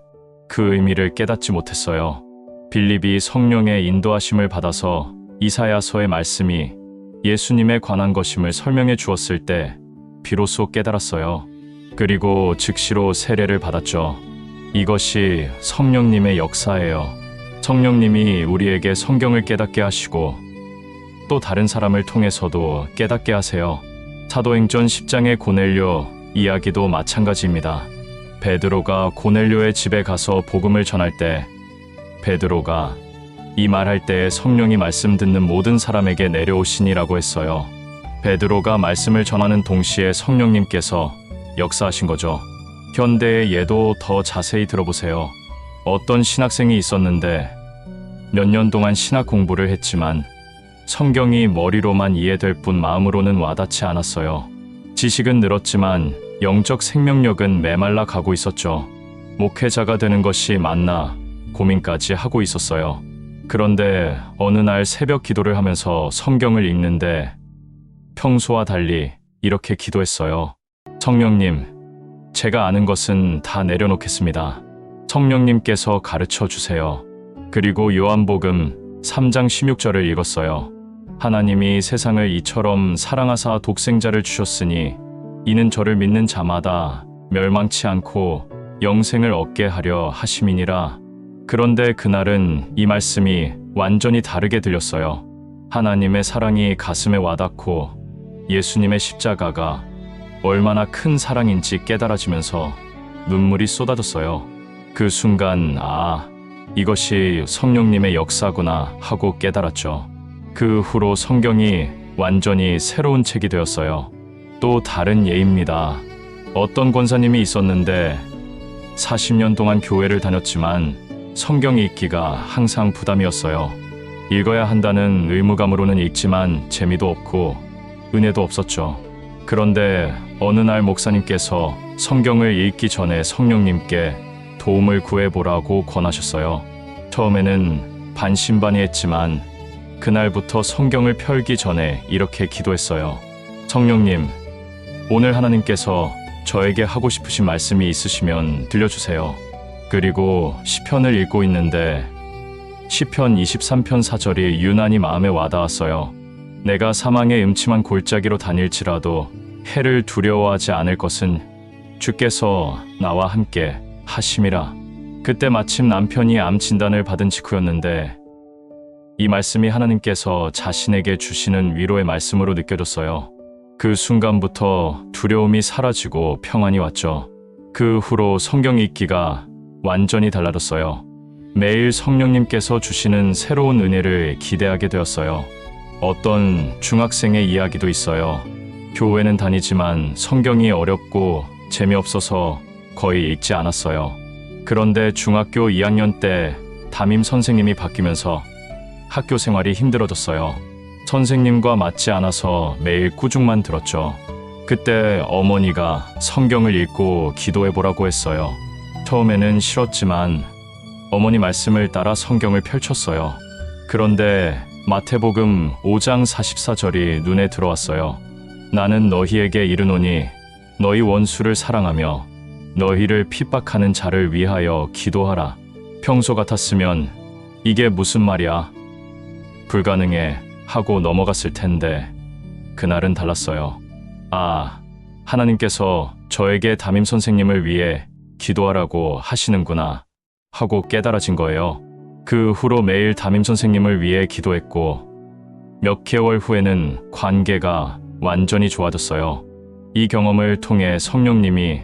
그 의미를 깨닫지 못했어요. 빌립이 성령의 인도하심을 받아서 이사야서의 말씀이 예수님에 관한 것임을 설명해 주었을 때 비로소 깨달았어요. 그리고 즉시로 세례를 받았죠. 이것이 성령님의 역사예요. 성령님이 우리에게 성경을 깨닫게 하시고 또 다른 사람을 통해서도 깨닫게 하세요. 사도행전 10장의 고넬료 이야기도 마찬가지입니다. 베드로가 고넬료의 집에 가서 복음을 전할 때 베드로가 이 말할 때에 성령이 말씀 듣는 모든 사람에게 내려오시니라고 했어요. 베드로가 말씀을 전하는 동시에 성령님께서 역사하신 거죠. 현대의 예도 더 자세히 들어보세요. 어떤 신학생이 있었는데 몇 년 동안 신학 공부를 했지만 성경이 머리로만 이해될 뿐 마음으로는 와닿지 않았어요. 지식은 늘었지만 영적 생명력은 메말라 가고 있었죠. 목회자가 되는 것이 맞나 고민까지 하고 있었어요. 그런데 어느 날 새벽 기도를 하면서 성경을 읽는데 평소와 달리 이렇게 기도했어요. 성령님, 제가 아는 것은 다 내려놓겠습니다. 성령님께서 가르쳐 주세요. 그리고 요한복음 3장 16절을 읽었어요. 하나님이 세상을 이처럼 사랑하사 독생자를 주셨으니 이는 저를 믿는 자마다 멸망치 않고 영생을 얻게 하려 하심이니라. 그런데 그날은 이 말씀이 완전히 다르게 들렸어요. 하나님의 사랑이 가슴에 와닿고 예수님의 십자가가 얼마나 큰 사랑인지 깨달아지면서 눈물이 쏟아졌어요. 그 순간 이것이 성령님의 역사구나 하고 깨달았죠. 그 후로 성경이 완전히 새로운 책이 되었어요. 또 다른 예입니다. 어떤 권사님이 있었는데 40년 동안 교회를 다녔지만 성경 읽기가 항상 부담이었어요. 읽어야 한다는 의무감으로는 읽지만 재미도 없고 은혜도 없었죠. 그런데 어느 날 목사님께서 성경을 읽기 전에 성령님께 도움을 구해보라고 권하셨어요. 처음에는 반신반의했지만 그날부터 성경을 펼기 전에 이렇게 기도했어요. 성령님, 오늘 하나님께서 저에게 하고 싶으신 말씀이 있으시면 들려주세요. 그리고 시편을 읽고 있는데 시편 23편 4절이 유난히 마음에 와닿았어요. 내가 사망의 음침한 골짜기로 다닐지라도 해를 두려워하지 않을 것은 주께서 나와 함께 하심이라. 그때 마침 남편이 암 진단을 받은 직후였는데 이 말씀이 하나님께서 자신에게 주시는 위로의 말씀으로 느껴졌어요. 그 순간부터 두려움이 사라지고 평안이 왔죠. 그 후로 성경 읽기가 완전히 달라졌어요. 매일 성령님께서 주시는 새로운 은혜를 기대하게 되었어요. 어떤 중학생의 이야기도 있어요. 교회는 다니지만 성경이 어렵고 재미없어서 거의 읽지 않았어요. 그런데 중학교 2학년 때 담임 선생님이 바뀌면서 학교 생활이 힘들어졌어요. 선생님과 맞지 않아서 매일 꾸중만 들었죠. 그때 어머니가 성경을 읽고 기도해보라고 했어요. 처음에는 싫었지만 어머니 말씀을 따라 성경을 펼쳤어요. 그런데 마태복음 5장 44절이 눈에 들어왔어요. 나는 너희에게 이르노니 너희 원수를 사랑하며 너희를 핍박하는 자를 위하여 기도하라. 평소 같았으면 이게 무슨 말이야? 불가능해 하고 넘어갔을 텐데 그날은 달랐어요. 하나님께서 저에게 담임 선생님을 위해 기도하라고 하시는구나 하고 깨달아진 거예요. 그 후로 매일 담임 선생님을 위해 기도했고 몇 개월 후에는 관계가 완전히 좋아졌어요. 이 경험을 통해 성령님이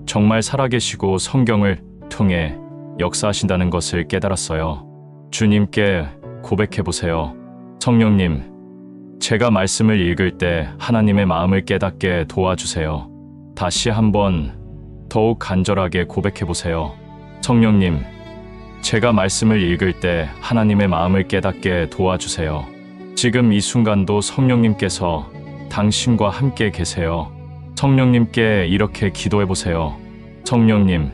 정말 살아계시고 성경을 통해 역사하신다는 것을 깨달았어요. 주님께 고백해보세요. 성령님, 제가 말씀을 읽을 때 하나님의 마음을 깨닫게 도와주세요. 다시 한번 더욱 간절하게 고백해보세요. 성령님, 제가 말씀을 읽을 때 하나님의 마음을 깨닫게 도와주세요. 지금 이 순간도 성령님께서 당신과 함께 계세요. 성령님께 이렇게 기도해보세요. 성령님,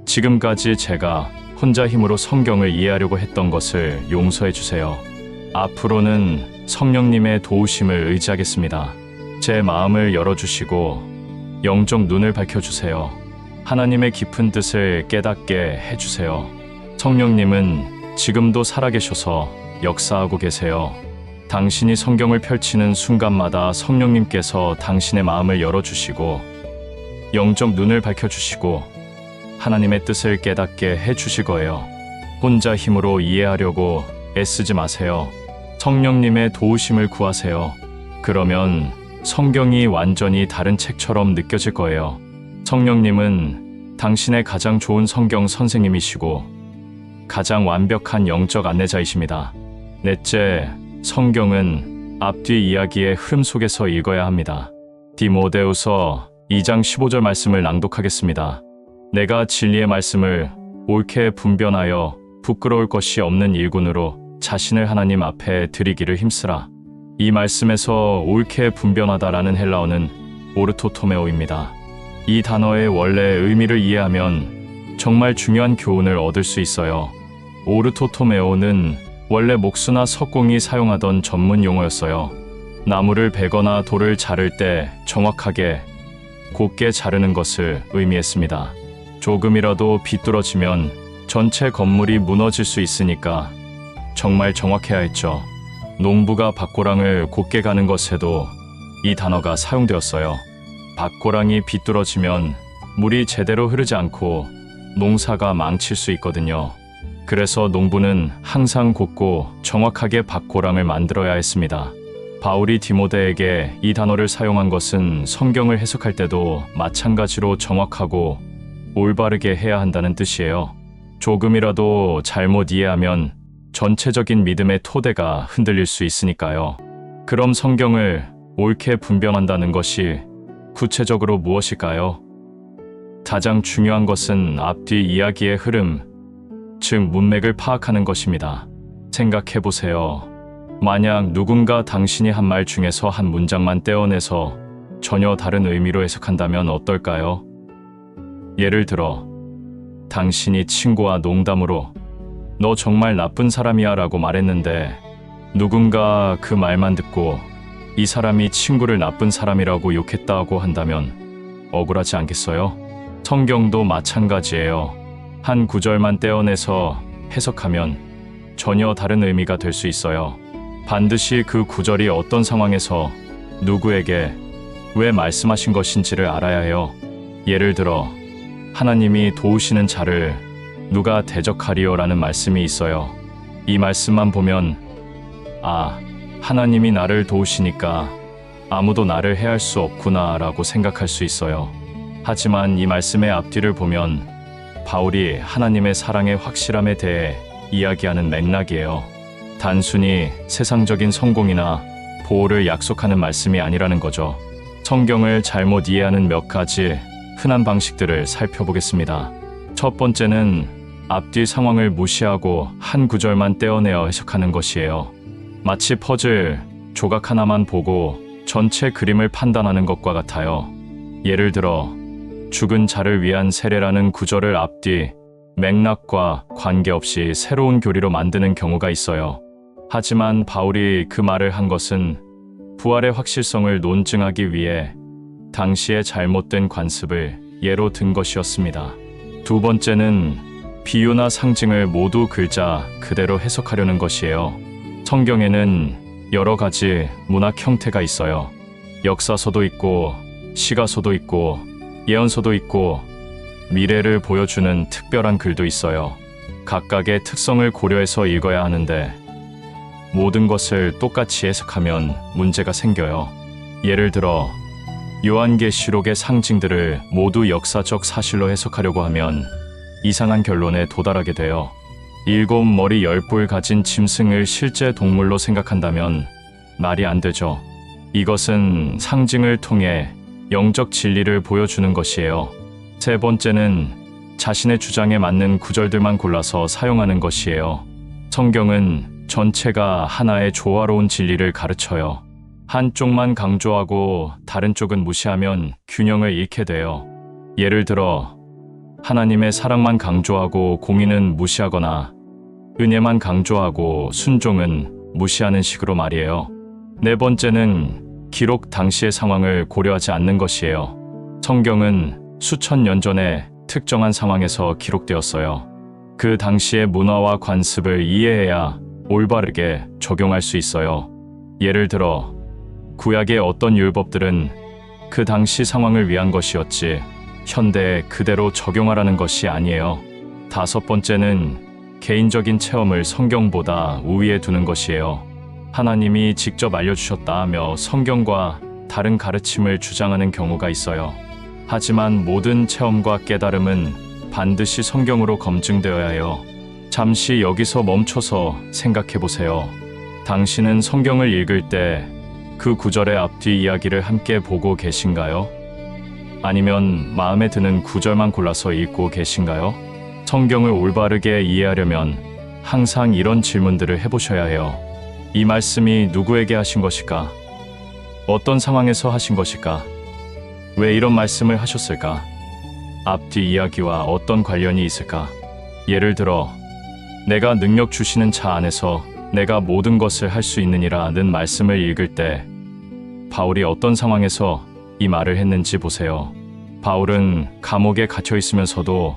지금까지 제가 혼자 힘으로 성경을 이해하려고 했던 것을 용서해주세요. 앞으로는 성령님의 도우심을 의지하겠습니다. 제 마음을 열어주시고 영적 눈을 밝혀주세요. 하나님의 깊은 뜻을 깨닫게 해주세요. 성령님은 지금도 살아계셔서 역사하고 계세요. 당신이 성경을 펼치는 순간마다 성령님께서 당신의 마음을 열어주시고 영적 눈을 밝혀주시고 하나님의 뜻을 깨닫게 해주실 거예요. 혼자 힘으로 이해하려고 애쓰지 마세요. 성령님의 도우심을 구하세요. 그러면 성경이 완전히 다른 책처럼 느껴질 거예요. 성령님은 당신의 가장 좋은 성경 선생님이시고 가장 완벽한 영적 안내자이십니다. 넷째, 성경은 앞뒤 이야기의 흐름 속에서 읽어야 합니다. 디모데후서 2장 15절 말씀을 낭독하겠습니다. 내가 진리의 말씀을 옳게 분변하여 부끄러울 것이 없는 일꾼으로 자신을 하나님 앞에 드리기를 힘쓰라. 이 말씀에서 옳게 분변하다라는 헬라어는 오르토토메오입니다. 이 단어의 원래 의미를 이해하면 정말 중요한 교훈을 얻을 수 있어요. 오르토토메오는 원래 목수나 석공이 사용하던 전문 용어였어요. 나무를 베거나 돌을 자를 때 정확하게 곱게 자르는 것을 의미했습니다. 조금이라도 비뚤어지면 전체 건물이 무너질 수 있으니까 정말 정확해야 했죠. 농부가 밭고랑을 곱게 가는 것에도 이 단어가 사용되었어요. 밭고랑이 비뚤어지면 물이 제대로 흐르지 않고 농사가 망칠 수 있거든요. 그래서 농부는 항상 곱고 정확하게 밭고랑을 만들어야 했습니다. 바울이 디모데에게 이 단어를 사용한 것은 성경을 해석할 때도 마찬가지로 정확하고 올바르게 해야 한다는 뜻이에요. 조금이라도 잘못 이해하면 전체적인 믿음의 토대가 흔들릴 수 있으니까요. 그럼 성경을 옳게 분변한다는 것이 구체적으로 무엇일까요? 가장 중요한 것은 앞뒤 이야기의 흐름, 즉 문맥을 파악하는 것입니다. 생각해보세요. 만약 누군가 당신이 한 말 중에서 한 문장만 떼어내서 전혀 다른 의미로 해석한다면 어떨까요? 예를 들어, 당신이 친구와 농담으로 너 정말 나쁜 사람이야 라고 말했는데 누군가 그 말만 듣고 이 사람이 친구를 나쁜 사람이라고 욕했다고 한다면 억울하지 않겠어요? 성경도 마찬가지예요. 한 구절만 떼어내서 해석하면 전혀 다른 의미가 될 수 있어요. 반드시 그 구절이 어떤 상황에서 누구에게 왜 말씀하신 것인지를 알아야 해요. 예를 들어, 하나님이 도우시는 자를 누가 대적하리요 라는 말씀이 있어요. 이 말씀만 보면 하나님이 나를 도우시니까 아무도 나를 해할 수 없구나 라고 생각할 수 있어요. 하지만 이 말씀의 앞뒤를 보면 바울이 하나님의 사랑의 확실함에 대해 이야기하는 맥락이에요. 단순히 세상적인 성공이나 보호를 약속하는 말씀이 아니라는 거죠. 성경을 잘못 이해하는 몇 가지 흔한 방식들을 살펴보겠습니다. 첫 번째는 앞뒤 상황을 무시하고 한 구절만 떼어내어 해석하는 것이에요. 마치 퍼즐 조각 하나만 보고 전체 그림을 판단하는 것과 같아요. 예를 들어, 죽은 자를 위한 세례라는 구절을 앞뒤 맥락과 관계없이 새로운 교리로 만드는 경우가 있어요. 하지만 바울이 그 말을 한 것은 부활의 확실성을 논증하기 위해 당시의 잘못된 관습을 예로 든 것이었습니다. 두 번째는 비유나 상징을 모두 글자 그대로 해석하려는 것이에요. 성경에는 여러 가지 문학 형태가 있어요. 역사서도 있고, 시가서도 있고, 예언서도 있고, 미래를 보여주는 특별한 글도 있어요. 각각의 특성을 고려해서 읽어야 하는데 모든 것을 똑같이 해석하면 문제가 생겨요. 예를 들어, 요한계시록의 상징들을 모두 역사적 사실로 해석하려고 하면 이상한 결론에 도달하게 돼요. 7머리 10뿔 가진 짐승을 실제 동물로 생각한다면 말이 안 되죠. 이것은 상징을 통해 영적 진리를 보여주는 것이에요. 세 번째는 자신의 주장에 맞는 구절들만 골라서 사용하는 것이에요. 성경은 전체가 하나의 조화로운 진리를 가르쳐요. 한쪽만 강조하고 다른 쪽은 무시하면 균형을 잃게 돼요. 예를 들어 하나님의 사랑만 강조하고 공의는 무시하거나 은혜만 강조하고 순종은 무시하는 식으로 말이에요. 네 번째는 기록 당시의 상황을 고려하지 않는 것이에요. 성경은 수천 년 전에 특정한 상황에서 기록되었어요. 그 당시의 문화와 관습을 이해해야 올바르게 적용할 수 있어요. 예를 들어 구약의 어떤 율법들은 그 당시 상황을 위한 것이었지 현대에 그대로 적용하라는 것이 아니에요. 다섯 번째는 개인적인 체험을 성경보다 우위에 두는 것이에요. 하나님이 직접 알려주셨다 하며 성경과 다른 가르침을 주장하는 경우가 있어요. 하지만 모든 체험과 깨달음은 반드시 성경으로 검증되어야 해요. 잠시 여기서 멈춰서 생각해 보세요. 당신은 성경을 읽을 때 그 구절의 앞뒤 이야기를 함께 보고 계신가요? 아니면 마음에 드는 구절만 골라서 읽고 계신가요? 성경을 올바르게 이해하려면 항상 이런 질문들을 해보셔야 해요. 이 말씀이 누구에게 하신 것일까? 어떤 상황에서 하신 것일까? 왜 이런 말씀을 하셨을까? 앞뒤 이야기와 어떤 관련이 있을까? 예를 들어 내가 능력 주시는 자 안에서 내가 모든 것을 할 수 있느니라는 말씀을 읽을 때 바울이 어떤 상황에서 이 말을 했는지 보세요. 바울은 감옥에 갇혀 있으면서도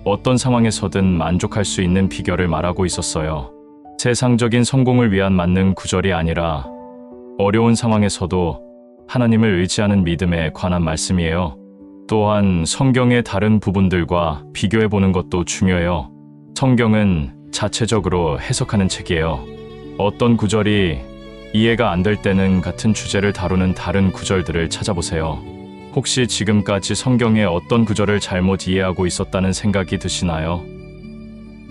어떤 상황에서든 만족할 수 있는 비결을 말하고 있었어요. 세상적인 성공을 위한 만능 구절이 아니라 어려운 상황에서도 하나님을 의지하는 믿음에 관한 말씀이에요. 또한 성경의 다른 부분들과 비교해 보는 것도 중요해요. 성경은 자체적으로 해석하는 책이에요. 어떤 구절이 이해가 안 될 때는 같은 주제를 다루는 다른 구절들을 찾아보세요. 혹시 지금까지 성경의 어떤 구절을 잘못 이해하고 있었다는 생각이 드시나요?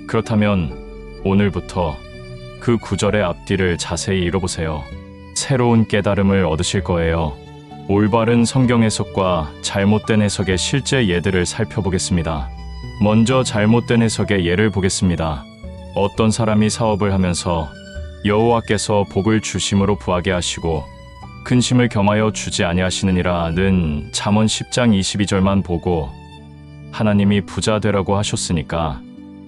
그렇다면 오늘부터 그 구절의 앞뒤를 자세히 읽어보세요. 새로운 깨달음을 얻으실 거예요. 올바른 성경 해석과 잘못된 해석의 실제 예들을 살펴보겠습니다. 먼저 잘못된 해석의 예를 보겠습니다. 어떤 사람이 사업을 하면서 여호와께서 복을 주심으로 부하게 하시고 근심을 겸하여 주지 아니하시느니라는 잠언 10장 22절만 보고 하나님이 부자 되라고 하셨으니까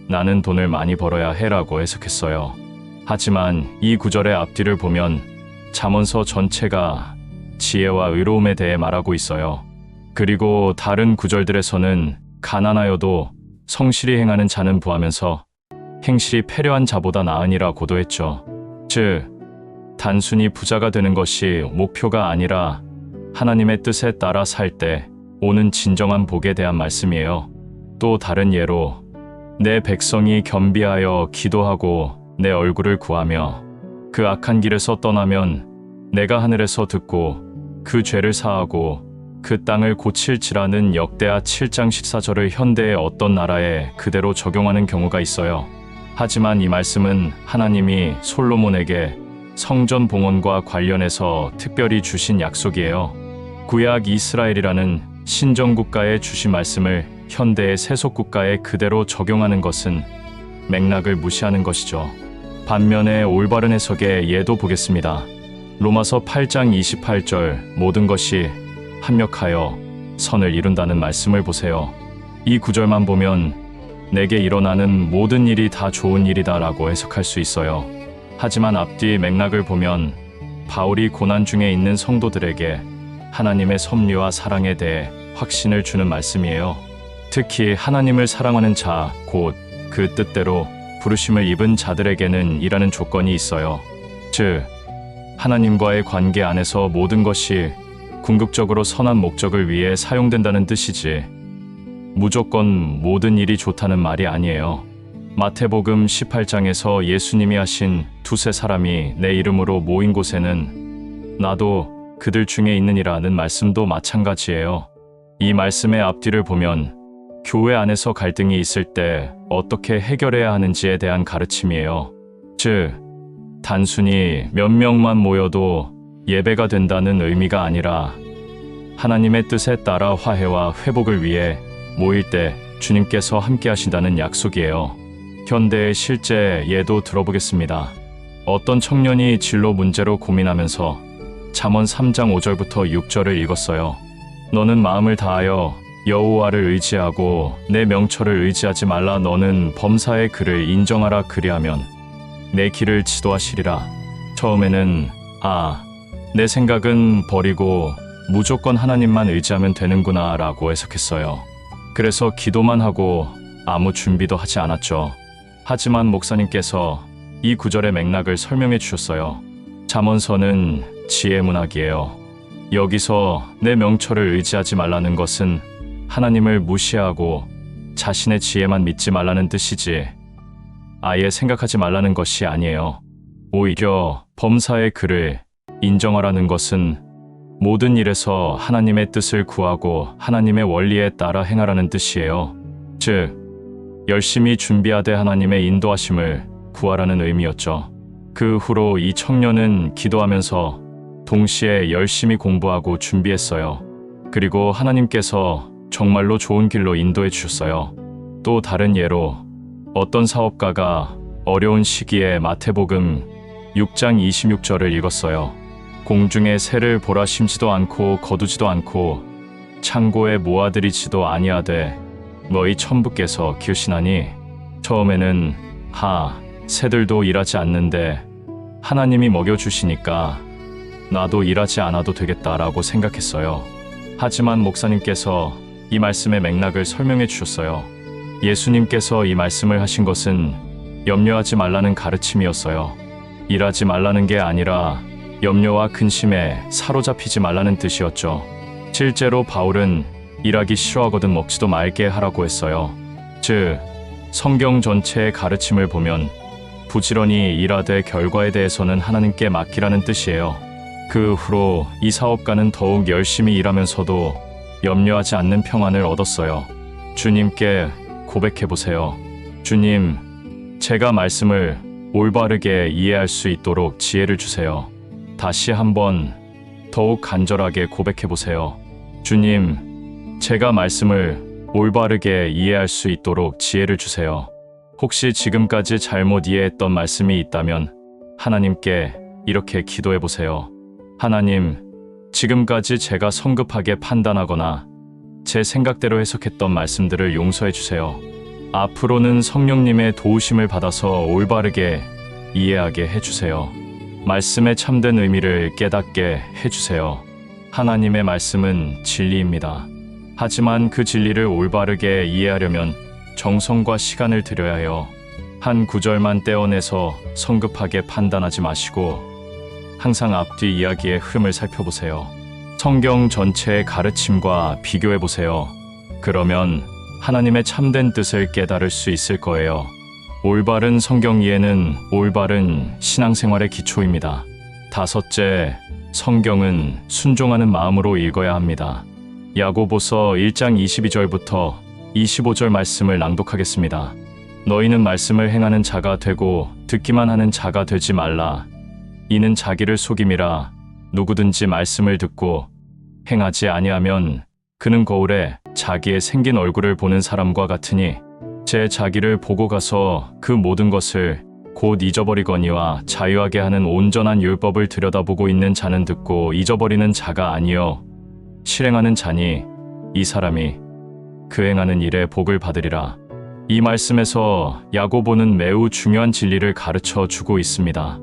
나는 돈을 많이 벌어야 해라고 해석했어요. 하지만 이 구절의 앞뒤를 보면 잠언서 전체가 지혜와 의로움에 대해 말하고 있어요. 그리고 다른 구절들에서는 가난하여도 성실히 행하는 자는 부하면서 행실이 패려한 자보다 나으니라 고도했죠. 즉, 단순히 부자가 되는 것이 목표가 아니라 하나님의 뜻에 따라 살 때 오는 진정한 복에 대한 말씀이에요. 또 다른 예로 내 백성이 겸비하여 기도하고 내 얼굴을 구하며 그 악한 길에서 떠나면 내가 하늘에서 듣고 그 죄를 사하고 그 땅을 고칠지라는 역대하 7장 14절을 현대의 어떤 나라에 그대로 적용하는 경우가 있어요. 하지만 이 말씀은 하나님이 솔로몬에게 성전 봉헌과 관련해서 특별히 주신 약속이에요. 구약 이스라엘이라는 신정국가에 주신 말씀을 현대의 세속국가에 그대로 적용하는 것은 맥락을 무시하는 것이죠. 반면에 올바른 해석의 예도 보겠습니다. 로마서 8장 28절 모든 것이 합력하여 선을 이룬다는 말씀을 보세요. 이 구절만 보면 내게 일어나는 모든 일이 다 좋은 일이다 라고 해석할 수 있어요. 하지만 앞뒤 맥락을 보면 바울이 고난 중에 있는 성도들에게 하나님의 섭리와 사랑에 대해 확신을 주는 말씀이에요. 특히 하나님을 사랑하는 자, 곧 그 뜻대로 부르심을 입은 자들에게는 이라는 조건이 있어요. 즉, 하나님과의 관계 안에서 모든 것이 궁극적으로 선한 목적을 위해 사용된다는 뜻이지 무조건 모든 일이 좋다는 말이 아니에요. 마태복음 18장에서 예수님이 하신 두세 사람이 내 이름으로 모인 곳에는 나도 그들 중에 있느니라는 말씀도 마찬가지예요. 이 말씀의 앞뒤를 보면 교회 안에서 갈등이 있을 때 어떻게 해결해야 하는지에 대한 가르침이에요. 즉, 단순히 몇 명만 모여도 예배가 된다는 의미가 아니라 하나님의 뜻에 따라 화해와 회복을 위해 모일 때 주님께서 함께 하신다는 약속이에요. 현대의 실제 예도 들어보겠습니다. 어떤 청년이 진로 문제로 고민하면서 잠언 3장 5절부터 6절을 읽었어요. 너는 마음을 다하여 여호와를 의지하고 내 명철을 의지하지 말라. 너는 범사의 그를 인정하라. 그리하면 내 길을 지도하시리라. 처음에는 내 생각은 버리고 무조건 하나님만 의지하면 되는구나 라고 해석했어요. 그래서 기도만 하고 아무 준비도 하지 않았죠. 하지만 목사님께서 이 구절의 맥락을 설명해 주셨어요. 잠언서는 지혜 문학이에요. 여기서 내 명철을 의지하지 말라는 것은 하나님을 무시하고 자신의 지혜만 믿지 말라는 뜻이지 아예 생각하지 말라는 것이 아니에요. 오히려 범사의 그를 인정하라는 것은 모든 일에서 하나님의 뜻을 구하고 하나님의 원리에 따라 행하라는 뜻이에요. 즉, 열심히 준비하되 하나님의 인도하심을 구하라는 의미였죠. 그 후로 이 청년은 기도하면서 동시에 열심히 공부하고 준비했어요. 그리고 하나님께서 정말로 좋은 길로 인도해 주셨어요. 또 다른 예로 어떤 사업가가 어려운 시기에 마태복음 6장 26절을 읽었어요. 공중에 새를 보라 심지도 않고 거두지도 않고 창고에 모아들이지도 아니하되 너희 천부께서 기으시나니. 처음에는 새들도 일하지 않는데 하나님이 먹여주시니까 나도 일하지 않아도 되겠다라고 생각했어요. 하지만 목사님께서 이 말씀의 맥락을 설명해 주셨어요. 예수님께서 이 말씀을 하신 것은 염려하지 말라는 가르침이었어요. 일하지 말라는 게 아니라 염려와 근심에 사로잡히지 말라는 뜻이었죠. 실제로 바울은 일하기 싫어하거든 먹지도 말게 하라고 했어요. 즉, 성경 전체의 가르침을 보면 부지런히 일하되 결과에 대해서는 하나님께 맡기라는 뜻이에요. 그 후로 이 사업가는 더욱 열심히 일하면서도 염려하지 않는 평안을 얻었어요. 주님께 고백해보세요. 주님, 제가 말씀을 올바르게 이해할 수 있도록 지혜를 주세요. 다시 한번 더욱 간절하게 고백해보세요. 주님, 제가 말씀을 올바르게 이해할 수 있도록 지혜를 주세요. 혹시 지금까지 잘못 이해했던 말씀이 있다면 하나님께 이렇게 기도해보세요. 하나님, 지금까지 제가 성급하게 판단하거나 제 생각대로 해석했던 말씀들을 용서해 주세요. 앞으로는 성령님의 도우심을 받아서 올바르게 이해하게 해주세요. 말씀의 참된 의미를 깨닫게 해주세요. 하나님의 말씀은 진리입니다. 하지만 그 진리를 올바르게 이해하려면 정성과 시간을 들여야 해요. 한 구절만 떼어내서 성급하게 판단하지 마시고 항상 앞뒤 이야기의 흐름을 살펴보세요. 성경 전체의 가르침과 비교해보세요. 그러면 하나님의 참된 뜻을 깨달을 수 있을 거예요. 올바른 성경 이해는 올바른 신앙생활의 기초입니다. 다섯째, 성경은 순종하는 마음으로 읽어야 합니다. 야고보서 1장 22절부터 25절 말씀을 낭독하겠습니다. 너희는 말씀을 행하는 자가 되고 듣기만 하는 자가 되지 말라. 이는 자기를 속임이라. 누구든지 말씀을 듣고 행하지 아니하면 그는 거울에 자기의 생긴 얼굴을 보는 사람과 같으니 제 자기를 보고 가서 그 모든 것을 곧 잊어버리거니와 자유하게 하는 온전한 율법을 들여다보고 있는 자는 듣고 잊어버리는 자가 아니요 실행하는 자니 이 사람이 그 행하는 일에 복을 받으리라. 이 말씀에서 야고보는 매우 중요한 진리를 가르쳐 주고 있습니다.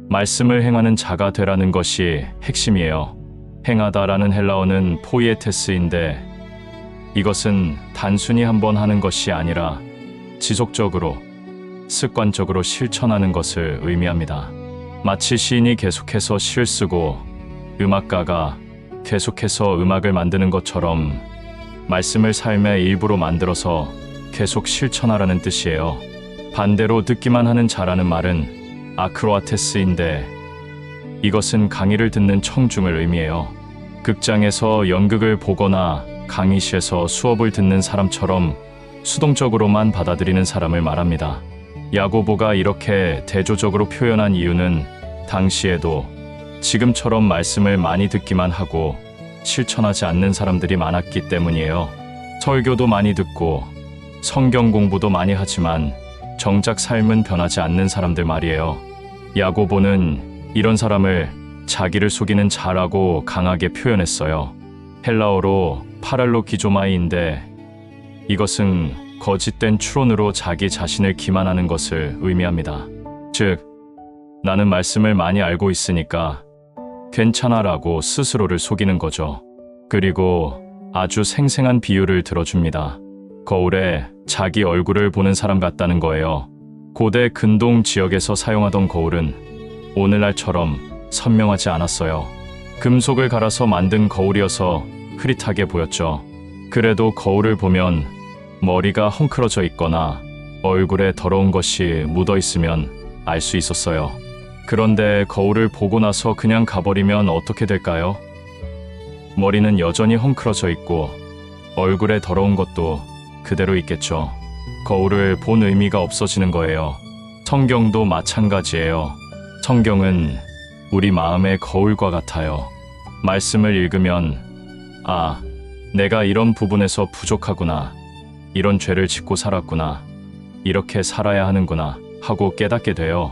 말씀을 행하는 자가 되라는 것이 핵심이에요. 행하다라는 헬라어는 포이에테스인데 이것은 단순히 한번 하는 것이 아니라 지속적으로, 습관적으로 실천하는 것을 의미합니다. 마치 시인이 계속해서 시를 쓰고 음악가가 계속해서 음악을 만드는 것처럼 말씀을 삶의 일부로 만들어서 계속 실천하라는 뜻이에요. 반대로 듣기만 하는 자라는 말은 아크로아테스인데 이것은 강의를 듣는 청중을 의미해요. 극장에서 연극을 보거나 강의실에서 수업을 듣는 사람처럼 수동적으로만 받아들이는 사람을 말합니다. 야고보가 이렇게 대조적으로 표현한 이유는 당시에도 지금처럼 말씀을 많이 듣기만 하고 실천하지 않는 사람들이 많았기 때문이에요. 설교도 많이 듣고 성경 공부도 많이 하지만 정작 삶은 변하지 않는 사람들 말이에요. 야고보는 이런 사람을 자기를 속이는 자라고 강하게 표현했어요. 헬라어로 파랄로기조마이인데 이것은 거짓된 추론으로 자기 자신을 기만하는 것을 의미합니다. 즉, 나는 말씀을 많이 알고 있으니까 괜찮아라고 스스로를 속이는 거죠. 그리고 아주 생생한 비유를 들어줍니다. 거울에 자기 얼굴을 보는 사람 같다는 거예요. 고대 근동 지역에서 사용하던 거울은 오늘날처럼 선명하지 않았어요. 금속을 갈아서 만든 거울이어서 흐릿하게 보였죠. 그래도 거울을 보면 머리가 헝클어져 있거나 얼굴에 더러운 것이 묻어 있으면 알 수 있었어요. 그런데 거울을 보고 나서 그냥 가버리면 어떻게 될까요? 머리는 여전히 헝클어져 있고 얼굴에 더러운 것도 그대로 있겠죠. 거울을 본 의미가 없어지는 거예요. 성경도 마찬가지예요. 성경은 우리 마음의 거울과 같아요. 말씀을 읽으면 아, 내가 이런 부분에서 부족하구나. 이런 죄를 짓고 살았구나. 이렇게 살아야 하는구나 하고 깨닫게 돼요.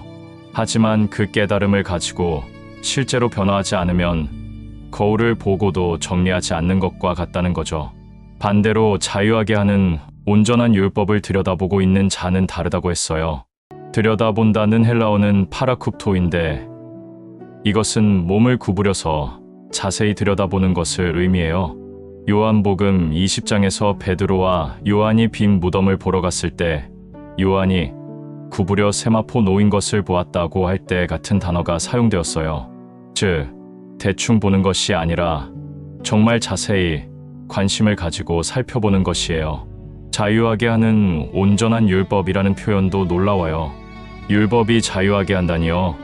하지만 그 깨달음을 가지고 실제로 변화하지 않으면 거울을 보고도 정리하지 않는 것과 같다는 거죠. 반대로 자유하게 하는 온전한 율법을 들여다보고 있는 자는 다르다고 했어요. 들여다본다는 헬라어는 파라쿱토인데 이것은 몸을 구부려서 자세히 들여다보는 것을 의미해요. 요한복음 20장에서 베드로와 요한이 빈 무덤을 보러 갔을 때 요한이 구부려 세마포 놓인 것을 보았다고 할 때 같은 단어가 사용되었어요. 즉, 대충 보는 것이 아니라 정말 자세히 관심을 가지고 살펴보는 것이에요. 자유하게 하는 온전한 율법이라는 표현도 놀라워요. 율법이 자유하게 한다니요.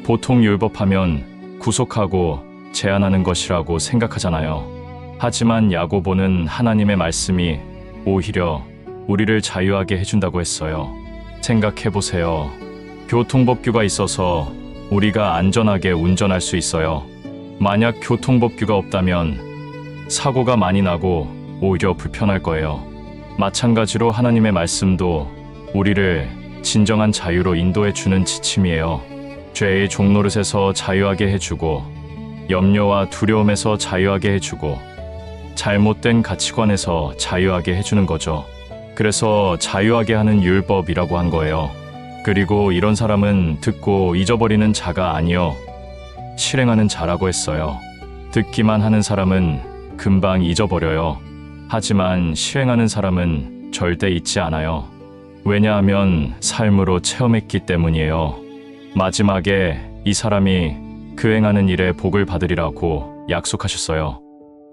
보통 율법하면 구속하고 제한하는 것이라고 생각하잖아요. 하지만 야고보는 하나님의 말씀이 오히려 우리를 자유하게 해준다고 했어요. 생각해보세요. 교통법규가 있어서 우리가 안전하게 운전할 수 있어요. 만약 교통법규가 없다면 사고가 많이 나고 오히려 불편할 거예요. 마찬가지로 하나님의 말씀도 우리를 진정한 자유로 인도해 주는 지침이에요. 죄의 종노릇에서 자유하게 해주고 염려와 두려움에서 자유하게 해주고 잘못된 가치관에서 자유하게 해주는 거죠. 그래서 자유하게 하는 율법이라고 한 거예요. 그리고 이런 사람은 듣고 잊어버리는 자가 아니요 실행하는 자라고 했어요. 듣기만 하는 사람은 금방 잊어버려요. 하지만 실행하는 사람은 절대 잊지 않아요. 왜냐하면 삶으로 체험했기 때문이에요. 마지막에 이 사람이 그 행하는 일에 복을 받으리라고 약속하셨어요.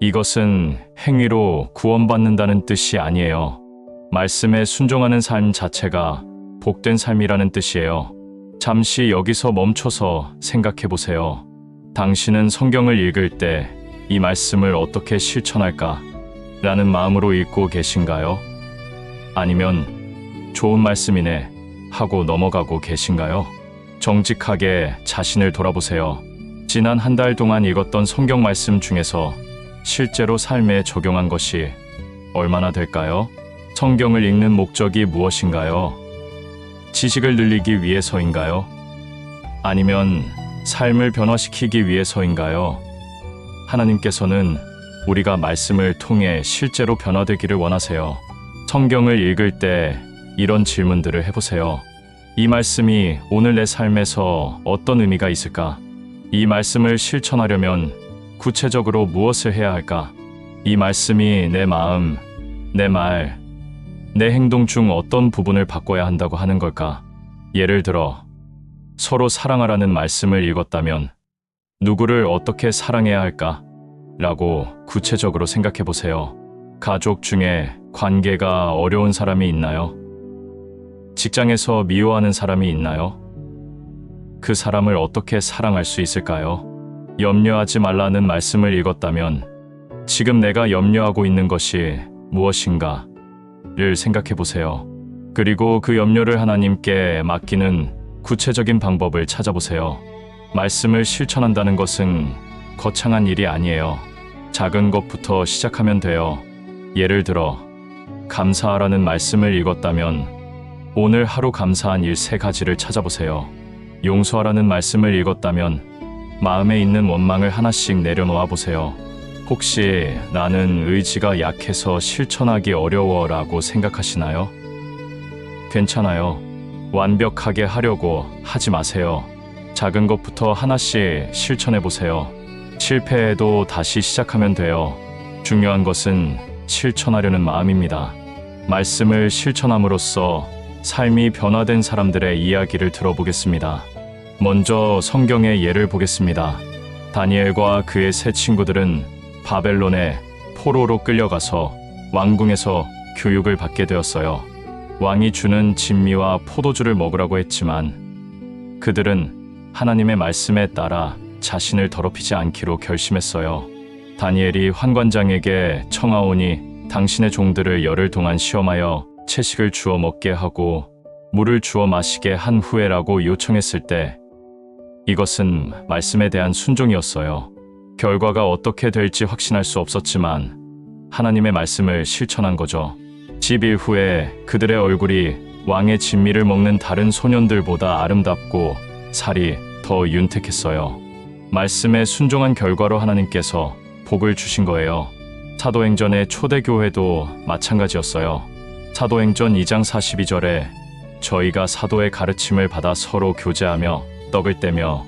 이것은 행위로 구원받는다는 뜻이 아니에요. 말씀에 순종하는 삶 자체가 복된 삶이라는 뜻이에요. 잠시 여기서 멈춰서 생각해 보세요. 당신은 성경을 읽을 때 이 말씀을 어떻게 실천할까? 라는 마음으로 읽고 계신가요? 아니면 좋은 말씀이네 하고 넘어가고 계신가요? 정직하게 자신을 돌아보세요. 지난 한 달 동안 읽었던 성경 말씀 중에서 실제로 삶에 적용한 것이 얼마나 될까요? 성경을 읽는 목적이 무엇인가요? 지식을 늘리기 위해서인가요? 아니면 삶을 변화시키기 위해서인가요? 하나님께서는 우리가 말씀을 통해 실제로 변화되기를 원하세요. 성경을 읽을 때 이런 질문들을 해보세요. 이 말씀이 오늘 내 삶에서 어떤 의미가 있을까? 이 말씀을 실천하려면 구체적으로 무엇을 해야 할까? 이 말씀이 내 마음, 내 말, 내 행동 중 어떤 부분을 바꿔야 한다고 하는 걸까? 예를 들어, 서로 사랑하라는 말씀을 읽었다면 누구를 어떻게 사랑해야 할까? 라고 구체적으로 생각해 보세요. 가족 중에 관계가 어려운 사람이 있나요? 직장에서 미워하는 사람이 있나요? 그 사람을 어떻게 사랑할 수 있을까요? 염려하지 말라는 말씀을 읽었다면 지금 내가 염려하고 있는 것이 무엇인가를 생각해 보세요. 그리고 그 염려를 하나님께 맡기는 구체적인 방법을 찾아보세요. 말씀을 실천한다는 것은 거창한 일이 아니에요. 작은 것부터 시작하면 돼요. 예를 들어 감사하라는 말씀을 읽었다면 오늘 하루 감사한 일 3가지를 찾아보세요. 용서하라는 말씀을 읽었다면 마음에 있는 원망을 하나씩 내려놓아 보세요. 혹시 나는 의지가 약해서 실천하기 어려워라고 생각하시나요? 괜찮아요. 완벽하게 하려고 하지 마세요. 작은 것부터 하나씩 실천해 보세요. 실패해도 다시 시작하면 돼요. 중요한 것은 실천하려는 마음입니다. 말씀을 실천함으로써 삶이 변화된 사람들의 이야기를 들어보겠습니다. 먼저 성경의 예를 보겠습니다. 다니엘과 그의 세 친구들은 바벨론의 포로로 끌려가서 왕궁에서 교육을 받게 되었어요. 왕이 주는 진미와 포도주를 먹으라고 했지만 그들은 하나님의 말씀에 따라 자신을 더럽히지 않기로 결심했어요. 다니엘이 환관장에게 청하오니 당신의 종들을 열흘 동안 시험하여 채식을 주어 먹게 하고 물을 주어 마시게 한 후에라고 요청했을 때 이것은 말씀에 대한 순종이었어요. 결과가 어떻게 될지 확신할 수 없었지만 하나님의 말씀을 실천한 거죠. 10일 후에 그들의 얼굴이 왕의 진미를 먹는 다른 소년들보다 아름답고 살이 더 윤택했어요. 말씀에 순종한 결과로 하나님께서 복을 주신 거예요. 사도행전의 초대교회도 마찬가지였어요. 사도행전 2장 42절에 저희가 사도의 가르침을 받아 서로 교제하며 떡을 떼며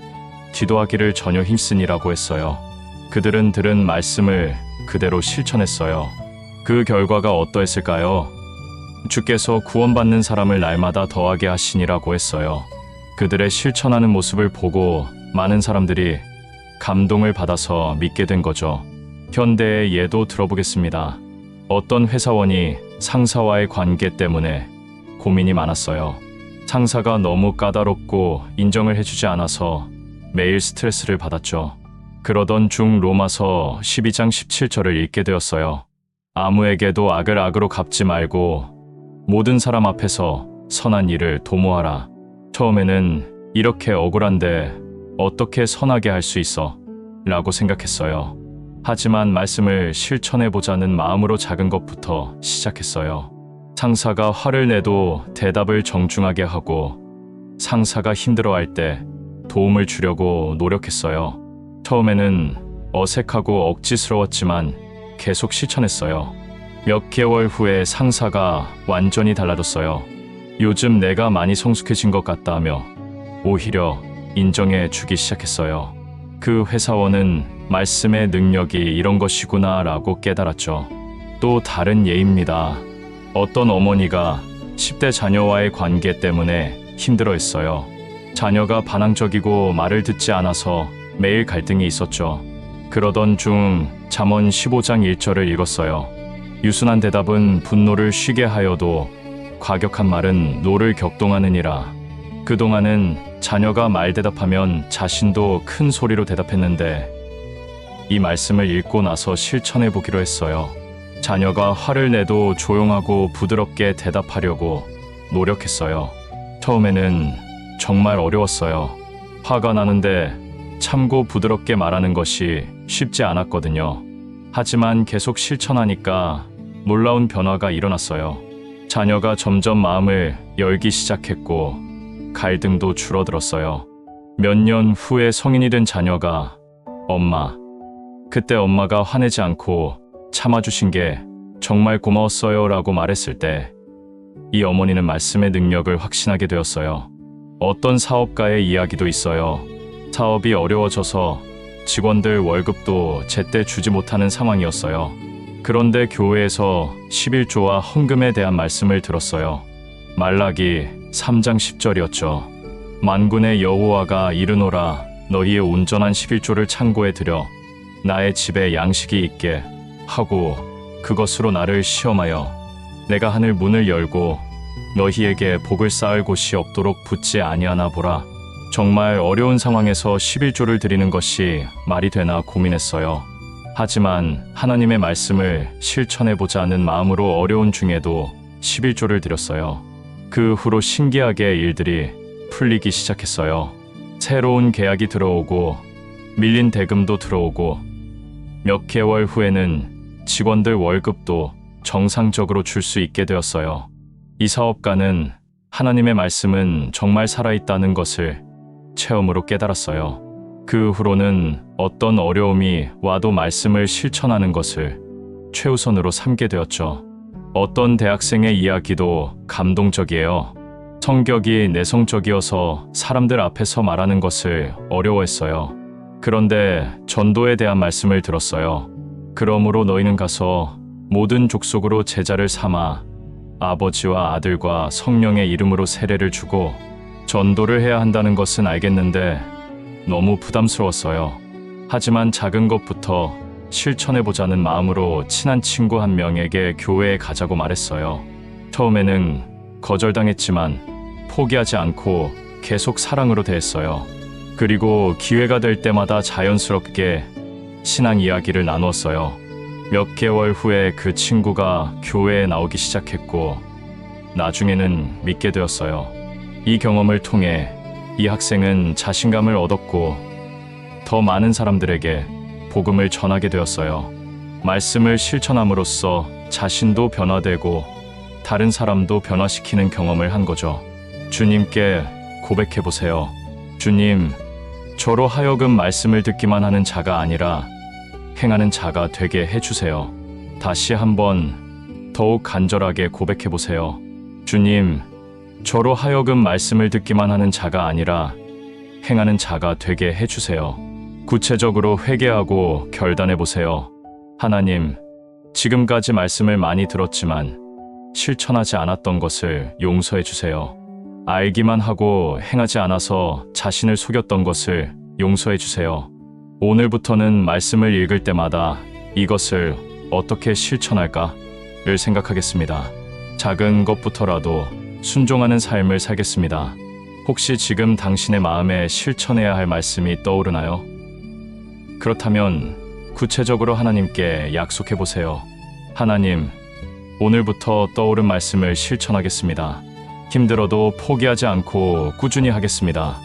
기도하기를 전혀 힘쓰니라고 했어요. 그들은 들은 말씀을 그대로 실천했어요. 그 결과가 어떠했을까요? 주께서 구원받는 사람을 날마다 더하게 하시니라고 했어요. 그들의 실천하는 모습을 보고 많은 사람들이 감동을 받아서 믿게 된 거죠. 현대의 예도 들어보겠습니다. 어떤 회사원이 상사와의 관계 때문에 고민이 많았어요. 상사가 너무 까다롭고 인정을 해주지 않아서 매일 스트레스를 받았죠. 그러던 중 로마서 12장 17절을 읽게 되었어요. 아무에게도 악을 악으로 갚지 말고 모든 사람 앞에서 선한 일을 도모하라. 처음에는 이렇게 억울한데 어떻게 선하게 할 수 있어? 라고 생각했어요. 하지만 말씀을 실천해보자는 마음으로 작은 것부터 시작했어요. 상사가 화를 내도 대답을 정중하게 하고 상사가 힘들어할 때 도움을 주려고 노력했어요. 처음에는 어색하고 억지스러웠지만 계속 실천했어요. 몇 개월 후에 상사가 완전히 달라졌어요. 요즘 내가 많이 성숙해진 것 같다며 오히려 인정해 주기 시작했어요. 그 회사원은 말씀의 능력이 이런 것이구나 라고 깨달았죠. 또 다른 예입니다. 어떤 어머니가 10대 자녀와의 관계 때문에 힘들어했어요. 자녀가 반항적이고 말을 듣지 않아서 매일 갈등이 있었죠. 그러던 중 잠언 15장 1절을 읽었어요. 유순한 대답은 분노를 쉬게 하여도 과격한 말은 노를 격동하느니라. 그동안은 자녀가 말 대답하면 자신도 큰 소리로 대답했는데 이 말씀을 읽고 나서 실천해 보기로 했어요. 자녀가 화를 내도 조용하고 부드럽게 대답하려고 노력했어요. 처음에는 정말 어려웠어요. 화가 나는데 참고 부드럽게 말하는 것이 쉽지 않았거든요. 하지만 계속 실천하니까 놀라운 변화가 일어났어요. 자녀가 점점 마음을 열기 시작했고 갈등도 줄어들었어요. 몇 년 후에 성인이 된 자녀가 엄마, 그때 엄마가 화내지 않고 참아주신 게 정말 고마웠어요 라고 말했을 때 이 어머니는 말씀의 능력을 확신하게 되었어요. 어떤 사업가의 이야기도 있어요. 사업이 어려워져서 직원들 월급도 제때 주지 못하는 상황이었어요. 그런데 교회에서 11조와 헌금에 대한 말씀을 들었어요. 말라기 3장 10절이었죠. 만군의 여호와가 이르노라 너희의 온전한 11조를 창고에 들여 나의 집에 양식이 있게 하고 그것으로 나를 시험하여 내가 하늘 문을 열고 너희에게 복을 쌓을 곳이 없도록 붙지 아니하나 보라. 정말 어려운 상황에서 11조를 드리는 것이 말이 되나 고민했어요. 하지만 하나님의 말씀을 실천해보자 하는 마음으로 어려운 중에도 11조를 드렸어요. 그 후로 신기하게 일들이 풀리기 시작했어요. 새로운 계약이 들어오고 밀린 대금도 들어오고 몇 개월 후에는 직원들 월급도 정상적으로 줄 수 있게 되었어요. 이 사업가는 하나님의 말씀은 정말 살아있다는 것을 체험으로 깨달았어요. 그 후로는 어떤 어려움이 와도 말씀을 실천하는 것을 최우선으로 삼게 되었죠. 어떤 대학생의 이야기도 감동적이에요. 성격이 내성적이어서 사람들 앞에서 말하는 것을 어려워했어요. 그런데 전도에 대한 말씀을 들었어요. 그러므로 너희는 가서 모든 족속으로 제자를 삼아 아버지와 아들과 성령의 이름으로 세례를 주고 전도를 해야 한다는 것은 알겠는데 너무 부담스러웠어요. 하지만 작은 것부터 실천해보자는 마음으로 친한 친구 한 명에게 교회에 가자고 말했어요. 처음에는 거절당했지만 포기하지 않고 계속 사랑으로 대했어요. 그리고 기회가 될 때마다 자연스럽게 신앙 이야기를 나누었어요. 몇 개월 후에 그 친구가 교회에 나오기 시작했고 나중에는 믿게 되었어요. 이 경험을 통해 이 학생은 자신감을 얻었고 더 많은 사람들에게 복음을 전하게 되었어요. 말씀을 실천함으로써 자신도 변화되고 다른 사람도 변화시키는 경험을 한 거죠. 주님께 고백해 보세요. 주님, 저로 하여금 말씀을 듣기만 하는 자가 아니라 행하는 자가 되게 해주세요. 다시 한번 더욱 간절하게 고백해 보세요. 주님, 저로 하여금 말씀을 듣기만 하는 자가 아니라 행하는 자가 되게 해주세요. 구체적으로 회개하고 결단해 보세요. 하나님, 지금까지 말씀을 많이 들었지만 실천하지 않았던 것을 용서해 주세요. 알기만 하고 행하지 않아서 자신을 속였던 것을 용서해 주세요. 오늘부터는 말씀을 읽을 때마다 이것을 어떻게 실천할까를 생각하겠습니다. 작은 것부터라도 순종하는 삶을 살겠습니다. 혹시 지금 당신의 마음에 실천해야 할 말씀이 떠오르나요? 그렇다면 구체적으로 하나님께 약속해 보세요. 하나님, 오늘부터 떠오른 말씀을 실천하겠습니다. 힘들어도 포기하지 않고 꾸준히 하겠습니다.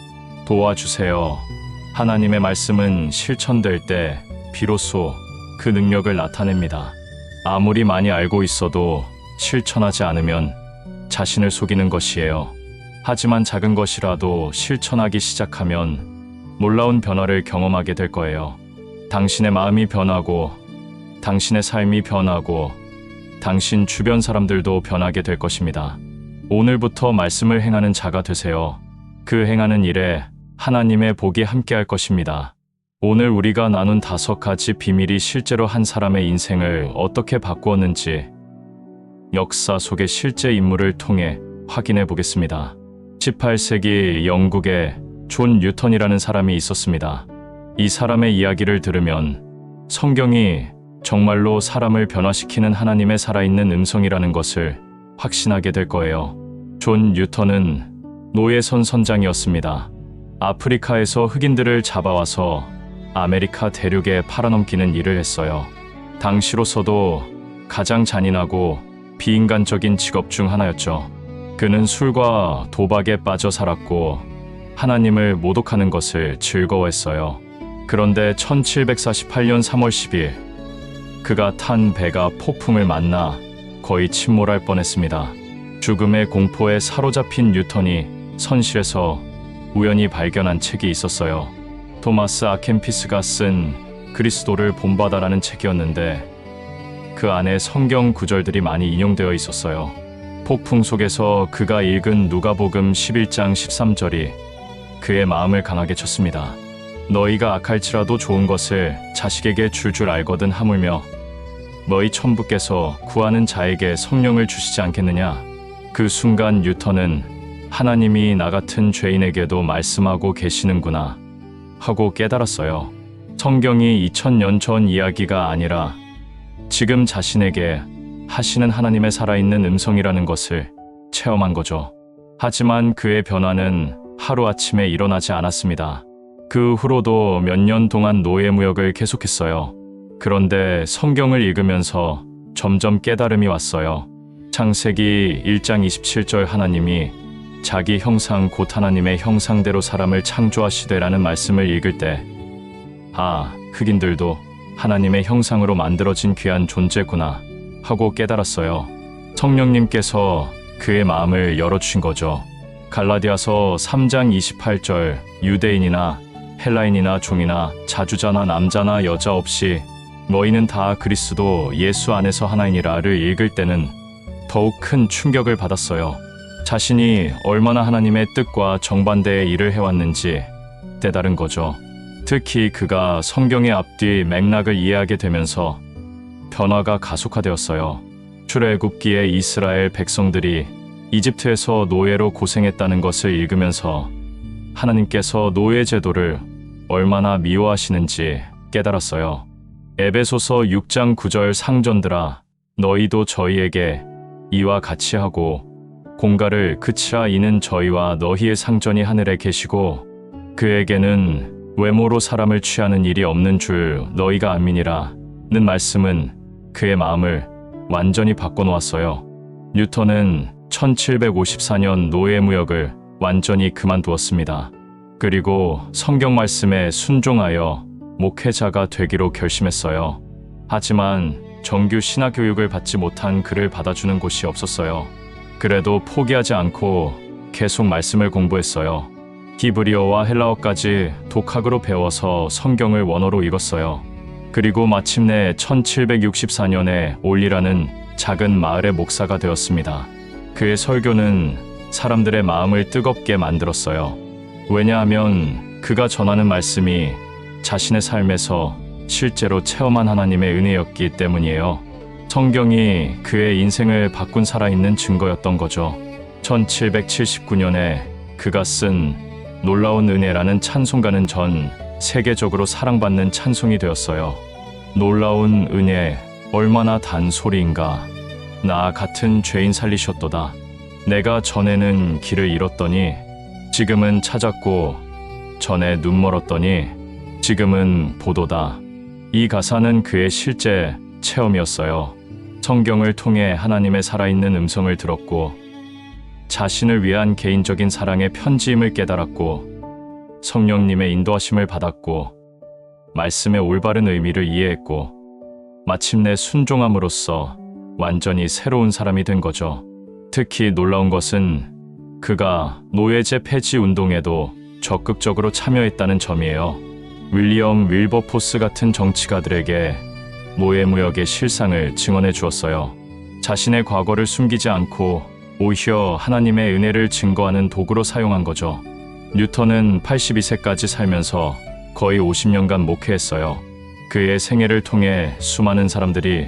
도와주세요. 하나님의 말씀은 실천될 때 비로소 그 능력을 나타냅니다. 아무리 많이 알고 있어도 실천하지 않으면 자신을 속이는 것이에요. 하지만 작은 것이라도 실천하기 시작하면 놀라운 변화를 경험하게 될 거예요. 당신의 마음이 변하고 당신의 삶이 변하고 당신 주변 사람들도 변하게 될 것입니다. 오늘부터 말씀을 행하는 자가 되세요. 그 행하는 일에 하나님의 복이 함께할 것입니다. 오늘 우리가 나눈 5가지 비밀이 실제로 한 사람의 인생을 어떻게 바꾸었는지 역사 속의 실제 인물을 통해 확인해 보겠습니다. 18세기 영국에 존 뉴턴이라는 사람이 있었습니다. 이 사람의 이야기를 들으면 성경이 정말로 사람을 변화시키는 하나님의 살아있는 음성이라는 것을 확신하게 될 거예요. 존 뉴턴은 노예선 선장이었습니다. 아프리카에서 흑인들을 잡아와서 아메리카 대륙에 팔아넘기는 일을 했어요. 당시로서도 가장 잔인하고 비인간적인 직업 중 하나였죠. 그는 술과 도박에 빠져 살았고 하나님을 모독하는 것을 즐거워했어요. 그런데 1748년 3월 10일 그가 탄 배가 폭풍을 만나 거의 침몰할 뻔했습니다. 죽음의 공포에 사로잡힌 뉴턴이 선실에서 우연히 발견한 책이 있었어요. 토마스 아켄피스가 쓴 그리스도를 본받아라는 책이었는데 그 안에 성경 구절들이 많이 인용되어 있었어요. 폭풍 속에서 그가 읽은 누가복음 11장 13절이 그의 마음을 강하게 쳤습니다. 너희가 악할지라도 좋은 것을 자식에게 줄 알거든 하물며 너희 천부께서 구하는 자에게 성령을 주시지 않겠느냐. 그 순간 뉴턴은 하나님이 나 같은 죄인에게도 말씀하고 계시는구나 하고 깨달았어요. 성경이 2000년 전 이야기가 아니라 지금 자신에게 하시는 하나님의 살아있는 음성이라는 것을 체험한 거죠. 하지만 그의 변화는 하루아침에 일어나지 않았습니다. 그 후로도 몇 년 동안 노예무역을 계속했어요. 그런데 성경을 읽으면서 점점 깨달음이 왔어요. 창세기 1장 27절 하나님이 자기 형상 곧 하나님의 형상대로 사람을 창조하시되라는 말씀을 읽을 때 흑인들도 하나님의 형상으로 만들어진 귀한 존재구나 하고 깨달았어요. 성령님께서 그의 마음을 열어주신 거죠. 갈라디아서 3장 28절 유대인이나 헬라인이나 종이나 자주자나 남자나 여자 없이 너희는 다 그리스도 예수 안에서 하나이니라를 읽을 때는 더욱 큰 충격을 받았어요. 자신이 얼마나 하나님의 뜻과 정반대의 일을 해왔는지 깨달은 거죠. 특히 그가 성경의 앞뒤 맥락을 이해하게 되면서 변화가 가속화되었어요. 출애굽기에 이스라엘 백성들이 이집트에서 노예로 고생했다는 것을 읽으면서 하나님께서 노예 제도를 얼마나 미워하시는지 깨달았어요. 에베소서 6장 9절 상전들아 너희도 저희에게 이와 같이 하고 공갈을 그치라 이는 저희와 너희의 상전이 하늘에 계시고 그에게는 외모로 사람을 취하는 일이 없는 줄 너희가 암이니라 는 말씀은 그의 마음을 완전히 바꿔놓았어요. 뉴턴은 1754년 노예무역을 완전히 그만두었습니다. 그리고 성경 말씀에 순종하여 목회자가 되기로 결심했어요. 하지만 정규 신학 교육을 받지 못한 그를 받아주는 곳이 없었어요. 그래도 포기하지 않고 계속 말씀을 공부했어요. 히브리어와 헬라어까지 독학으로 배워서 성경을 원어로 읽었어요. 그리고 마침내 1764년에 올리라는 작은 마을의 목사가 되었습니다. 그의 설교는 사람들의 마음을 뜨겁게 만들었어요. 왜냐하면 그가 전하는 말씀이 자신의 삶에서 실제로 체험한 하나님의 은혜였기 때문이에요. 성경이 그의 인생을 바꾼 살아있는 증거였던 거죠. 1779년에 그가 쓴 놀라운 은혜라는 찬송가는 전 세계적으로 사랑받는 찬송이 되었어요. 놀라운 은혜 얼마나 단소리인가. 나 같은 죄인 살리셨도다. 내가 전에는 길을 잃었더니 지금은 찾았고 전에 눈 멀었더니 지금은 보도다. 이 가사는 그의 실제 체험이었어요. 성경을 통해 하나님의 살아있는 음성을 들었고 자신을 위한 개인적인 사랑의 편지임을 깨달았고 성령님의 인도하심을 받았고 말씀의 올바른 의미를 이해했고 마침내 순종함으로써 완전히 새로운 사람이 된 거죠. 특히 놀라운 것은 그가 노예제 폐지 운동에도 적극적으로 참여했다는 점이에요. 윌리엄 윌버포스 같은 정치가들에게 노예무역의 실상을 증언해 주었어요. 자신의 과거를 숨기지 않고 오히려 하나님의 은혜를 증거하는 도구로 사용한 거죠. 뉴턴은 82세까지 살면서 거의 50년간 목회했어요. 그의 생애를 통해 수많은 사람들이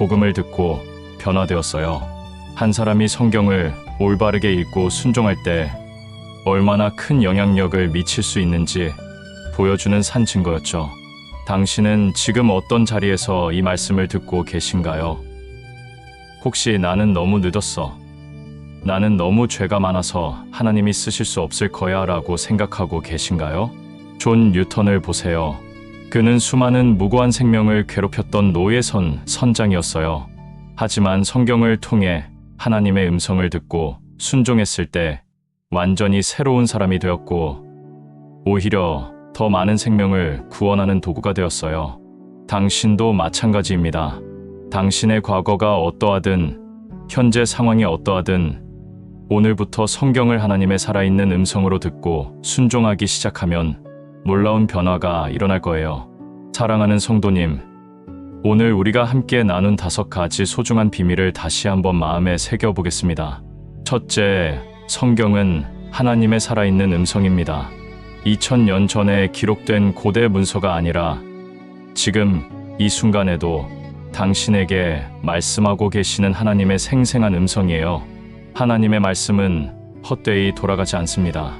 복음을 듣고 변화되었어요. 한 사람이 성경을 올바르게 읽고 순종할 때 얼마나 큰 영향력을 미칠 수 있는지 보여주는 산 증거였죠. 당신은 지금 어떤 자리에서 이 말씀을 듣고 계신가요? 혹시 나는 너무 늦었어. 나는 너무 죄가 많아서 하나님이 쓰실 수 없을 거야 라고 생각하고 계신가요? 존 뉴턴을 보세요. 그는 수많은 무고한 생명을 괴롭혔던 노예선 선장이었어요. 하지만 성경을 통해 하나님의 음성을 듣고 순종했을 때 완전히 새로운 사람이 되었고 오히려 더 많은 생명을 구원하는 도구가 되었어요. 당신도 마찬가지입니다. 당신의 과거가 어떠하든 현재 상황이 어떠하든 오늘부터 성경을 하나님의 살아있는 음성으로 듣고 순종하기 시작하면 놀라운 변화가 일어날 거예요. 사랑하는 성도님, 오늘 우리가 함께 나눈 5가지 소중한 비밀을 다시 한번 마음에 새겨보겠습니다. 첫째, 성경은 하나님의 살아있는 음성입니다. 2000년 전에 기록된 고대 문서가 아니라 지금 이 순간에도 당신에게 말씀하고 계시는 하나님의 생생한 음성이에요. 하나님의 말씀은 헛되이 돌아가지 않습니다.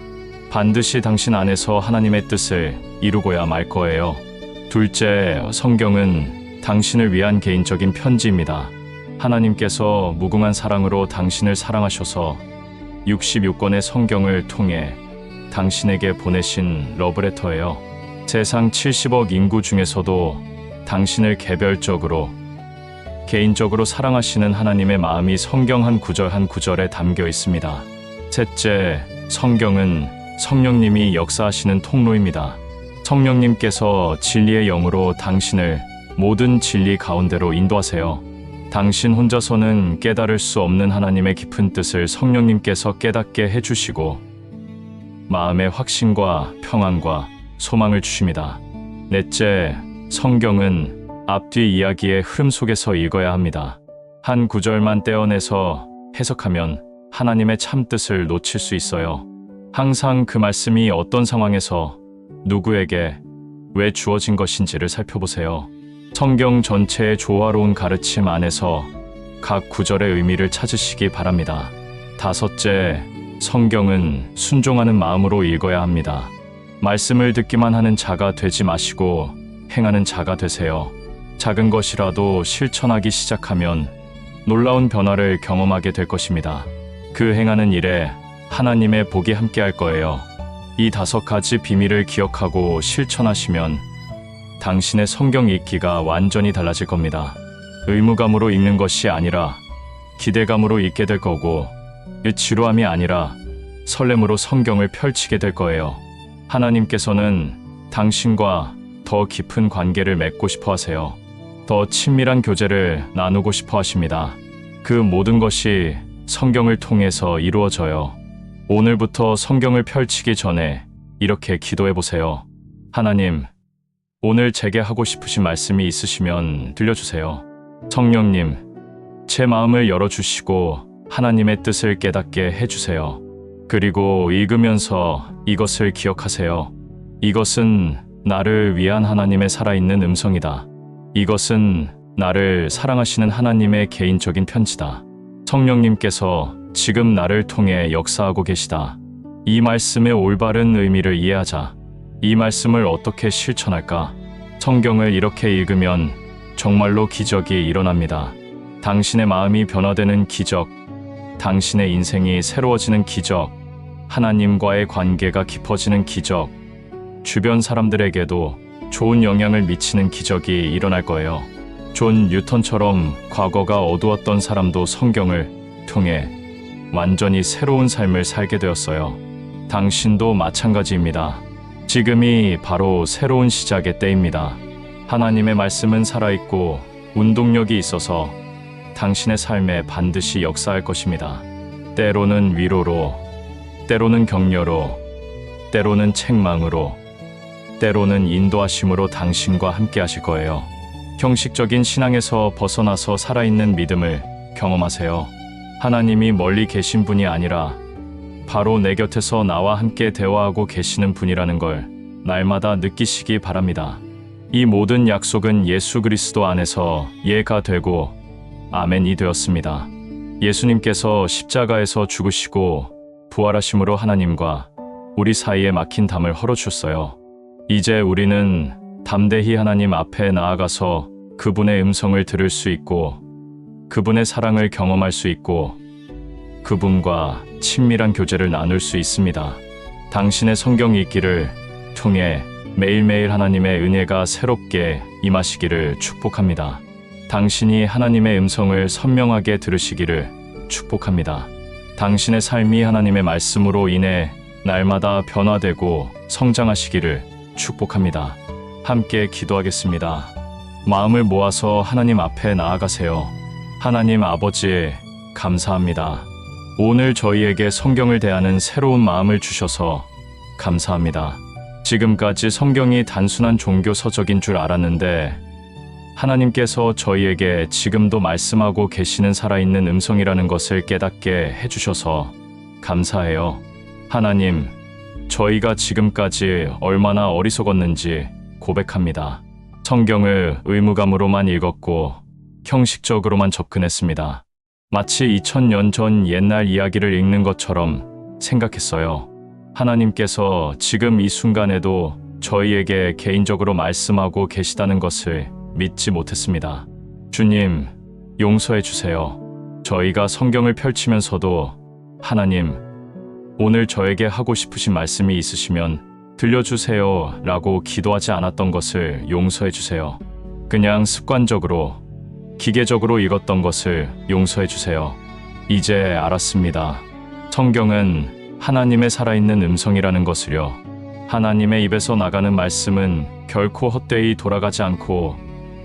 반드시 당신 안에서 하나님의 뜻을 이루고야 말 거예요. 둘째, 성경은 당신을 위한 개인적인 편지입니다. 하나님께서 무궁한 사랑으로 당신을 사랑하셔서 66권의 성경을 통해 당신에게 보내신 러브레터예요. 세상 70억 인구 중에서도 당신을 개별적으로, 개인적으로 사랑하시는 하나님의 마음이 성경 한 구절 한 구절에 담겨 있습니다. 셋째, 성경은 성령님이 역사하시는 통로입니다. 성령님께서 진리의 영으로 당신을 모든 진리 가운데로 인도하세요. 당신 혼자서는 깨달을 수 없는 하나님의 깊은 뜻을 성령님께서 깨닫게 해주시고 마음의 확신과 평안과 소망을 주십니다. 넷째, 성경은 앞뒤 이야기의 흐름 속에서 읽어야 합니다. 한 구절만 떼어내서 해석하면 하나님의 참뜻을 놓칠 수 있어요. 항상 그 말씀이 어떤 상황에서 누구에게 왜 주어진 것인지를 살펴보세요. 성경 전체의 조화로운 가르침 안에서 각 구절의 의미를 찾으시기 바랍니다. 다섯째, 성경은 순종하는 마음으로 읽어야 합니다. 말씀을 듣기만 하는 자가 되지 마시고 행하는 자가 되세요. 작은 것이라도 실천하기 시작하면 놀라운 변화를 경험하게 될 것입니다. 그 행하는 일에 하나님의 복이 함께할 거예요. 이 5가지 비밀을 기억하고 실천하시면 당신의 성경 읽기가 완전히 달라질 겁니다. 의무감으로 읽는 것이 아니라 기대감으로 읽게 될 거고, 지루함이 아니라 설렘으로 성경을 펼치게 될 거예요. 하나님께서는 당신과 더 깊은 관계를 맺고 싶어 하세요. 더 친밀한 교제를 나누고 싶어 하십니다. 그 모든 것이 성경을 통해서 이루어져요. 오늘부터 성경을 펼치기 전에 이렇게 기도해 보세요. 하나님, 오늘 제게 하고 싶으신 말씀이 있으시면 들려주세요. 성령님, 제 마음을 열어주시고 하나님의 뜻을 깨닫게 해주세요. 그리고 읽으면서 이것을 기억하세요. 이것은 나를 위한 하나님의 살아있는 음성이다. 이것은 나를 사랑하시는 하나님의 개인적인 편지다. 성령님께서 지금 나를 통해 역사하고 계시다. 이 말씀의 올바른 의미를 이해하자. 이 말씀을 어떻게 실천할까? 성경을 이렇게 읽으면 정말로 기적이 일어납니다. 당신의 마음이 변화되는 기적, 당신의 인생이 새로워지는 기적, 하나님과의 관계가 깊어지는 기적, 주변 사람들에게도 좋은 영향을 미치는 기적이 일어날 거예요. 존 뉴턴처럼 과거가 어두웠던 사람도 성경을 통해 완전히 새로운 삶을 살게 되었어요. 당신도 마찬가지입니다. 지금이 바로 새로운 시작의 때입니다. 하나님의 말씀은 살아있고 운동력이 있어서 당신의 삶에 반드시 역사할 것입니다. 때로는 위로로, 때로는 격려로, 때로는 책망으로, 때로는 인도하심으로 당신과 함께 하실 거예요. 형식적인 신앙에서 벗어나서 살아있는 믿음을 경험하세요. 하나님이 멀리 계신 분이 아니라 바로 내 곁에서 나와 함께 대화하고 계시는 분이라는 걸 날마다 느끼시기 바랍니다. 이 모든 약속은 예수 그리스도 안에서 예가 되고 아멘이 되었습니다. 예수님께서 십자가에서 죽으시고 부활하심으로 하나님과 우리 사이에 막힌 담을 헐어주셨어요. 이제 우리는 담대히 하나님 앞에 나아가서 그분의 음성을 들을 수 있고 그분의 사랑을 경험할 수 있고 그분과 친밀한 교제를 나눌 수 있습니다. 당신의 성경 읽기를 통해 매일매일 하나님의 은혜가 새롭게 임하시기를 축복합니다. 당신이 하나님의 음성을 선명하게 들으시기를 축복합니다. 당신의 삶이 하나님의 말씀으로 인해 날마다 변화되고 성장하시기를 축복합니다. 함께 기도하겠습니다. 마음을 모아서 하나님 앞에 나아가세요. 하나님 아버지, 감사합니다. 오늘 저희에게 성경을 대하는 새로운 마음을 주셔서 감사합니다. 지금까지 성경이 단순한 종교 서적인 줄 알았는데 하나님께서 저희에게 지금도 말씀하고 계시는 살아있는 음성이라는 것을 깨닫게 해주셔서 감사해요. 하나님, 저희가 지금까지 얼마나 어리석었는지 고백합니다. 성경을 의무감으로만 읽었고 형식적으로만 접근했습니다. 마치 2000년 전 옛날 이야기를 읽는 것처럼 생각했어요. 하나님께서 지금 이 순간에도 저희에게 개인적으로 말씀하고 계시다는 것을 믿지 못했습니다. 주님, 용서해 주세요. 저희가 성경을 펼치면서도 하나님, 오늘 저에게 하고 싶으신 말씀이 있으시면 들려주세요 라고 기도하지 않았던 것을 용서해 주세요. 그냥 습관적으로, 기계적으로 읽었던 것을 용서해 주세요. 이제 알았습니다. 성경은 하나님의 살아있는 음성이라는 것을요. 하나님의 입에서 나가는 말씀은 결코 헛되이 돌아가지 않고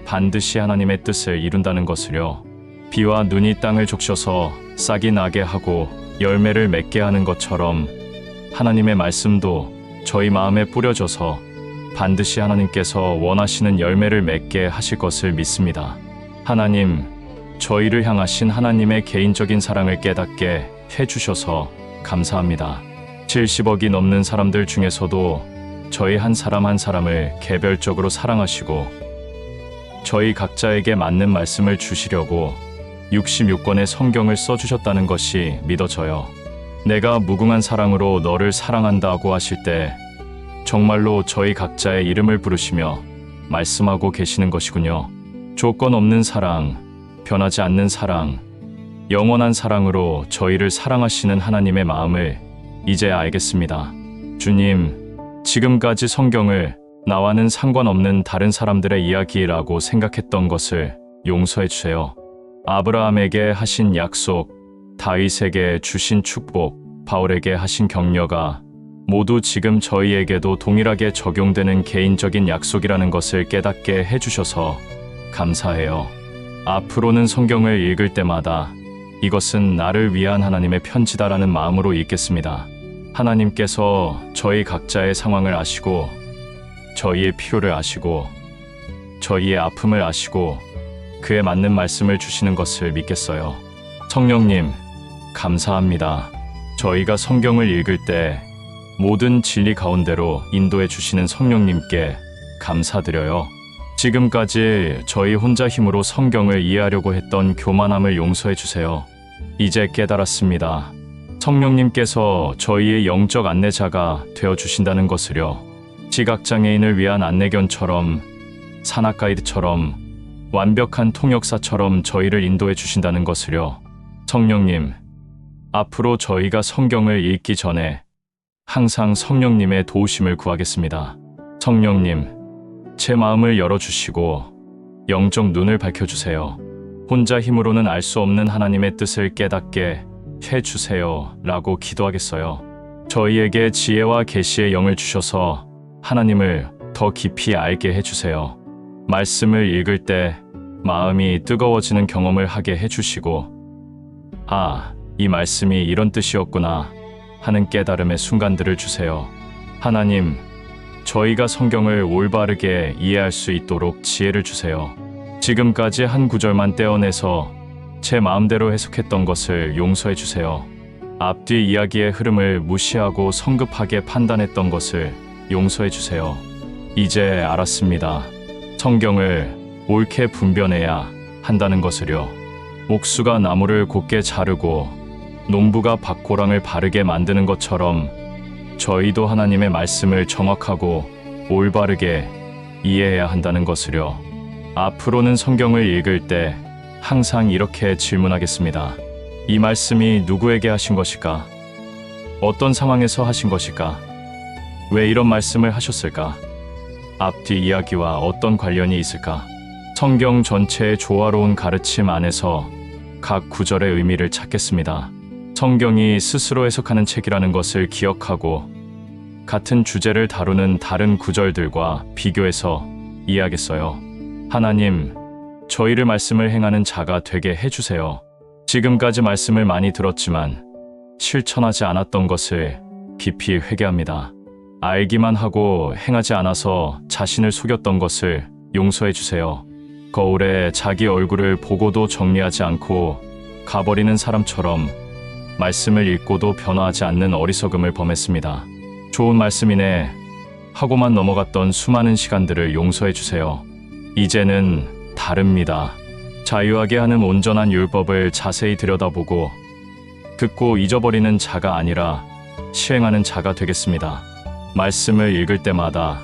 반드시 하나님의 뜻을 이룬다는 것을요. 비와 눈이 땅을 적셔서 싹이 나게 하고 열매를 맺게 하는 것처럼 하나님의 말씀도 저희 마음에 뿌려져서 반드시 하나님께서 원하시는 열매를 맺게 하실 것을 믿습니다. 하나님, 저희를 향하신 하나님의 개인적인 사랑을 깨닫게 해주셔서 감사합니다. 70억이 넘는 사람들 중에서도 저희 한 사람 한 사람을 개별적으로 사랑하시고 저희 각자에게 맞는 말씀을 주시려고 66권의 성경을 써주셨다는 것이 믿어져요. 내가 무궁한 사랑으로 너를 사랑한다고 하실 때 정말로 저희 각자의 이름을 부르시며 말씀하고 계시는 것이군요. 조건 없는 사랑, 변하지 않는 사랑, 영원한 사랑으로 저희를 사랑하시는 하나님의 마음을 이제 알겠습니다. 주님, 지금까지 성경을 나와는 상관없는 다른 사람들의 이야기라고 생각했던 것을 용서해 주세요. 아브라함에게 하신 약속, 다윗에게 주신 축복, 바울에게 하신 격려가 모두 지금 저희에게도 동일하게 적용되는 개인적인 약속이라는 것을 깨닫게 해주셔서 감사해요. 앞으로는 성경을 읽을 때마다 이것은 나를 위한 하나님의 편지다라는 마음으로 읽겠습니다. 하나님께서 저희 각자의 상황을 아시고 저희의 필요를 아시고 저희의 아픔을 아시고 그에 맞는 말씀을 주시는 것을 믿겠어요. 성령님, 감사합니다. 저희가 성경을 읽을 때 모든 진리 가운데로 인도해 주시는 성령님께 감사드려요. 지금까지 저희 혼자 힘으로 성경을 이해하려고 했던 교만함을 용서해 주세요. 이제 깨달았습니다. 성령님께서 저희의 영적 안내자가 되어 주신다는 것을요. 시각장애인을 위한 안내견처럼, 산악가이드처럼, 완벽한 통역사처럼 저희를 인도해 주신다는 것을요. 성령님, 앞으로 저희가 성경을 읽기 전에 항상 성령님의 도우심을 구하겠습니다. 성령님, 제 마음을 열어주시고 영적 눈을 밝혀주세요. 혼자 힘으로는 알 수 없는 하나님의 뜻을 깨닫게 해주세요 라고 기도하겠어요. 저희에게 지혜와 계시의 영을 주셔서 하나님을 더 깊이 알게 해주세요. 말씀을 읽을 때 마음이 뜨거워지는 경험을 하게 해주시고 이 말씀이 이런 뜻이었구나 하는 깨달음의 순간들을 주세요. 하나님, 저희가 성경을 올바르게 이해할 수 있도록 지혜를 주세요. 지금까지 한 구절만 떼어내서 제 마음대로 해석했던 것을 용서해 주세요. 앞뒤 이야기의 흐름을 무시하고 성급하게 판단했던 것을 용서해 주세요. 이제 알았습니다. 성경을 옳게 분별해야 한다는 것을요. 목수가 나무를 곧게 자르고 농부가 밭고랑을 바르게 만드는 것처럼 저희도 하나님의 말씀을 정확하고 올바르게 이해해야 한다는 것을요. 앞으로는 성경을 읽을 때 항상 이렇게 질문하겠습니다. 이 말씀이 누구에게 하신 것일까? 어떤 상황에서 하신 것일까? 왜 이런 말씀을 하셨을까? 앞뒤 이야기와 어떤 관련이 있을까? 성경 전체의 조화로운 가르침 안에서 각 구절의 의미를 찾겠습니다. 성경이 스스로 해석하는 책이라는 것을 기억하고 같은 주제를 다루는 다른 구절들과 비교해서 이해하겠어요. 하나님, 저희를 말씀을 행하는 자가 되게 해주세요. 지금까지 말씀을 많이 들었지만 실천하지 않았던 것을 깊이 회개합니다. 알기만 하고 행하지 않아서 자신을 속였던 것을 용서해 주세요. 거울에 자기 얼굴을 보고도 정리하지 않고 가버리는 사람처럼 말씀을 읽고도 변화하지 않는 어리석음을 범했습니다. 좋은 말씀이네 하고만 넘어갔던 수많은 시간들을 용서해 주세요. 이제는 다릅니다. 자유하게 하는 온전한 율법을 자세히 들여다보고 듣고 잊어버리는 자가 아니라 시행하는 자가 되겠습니다. 말씀을 읽을 때마다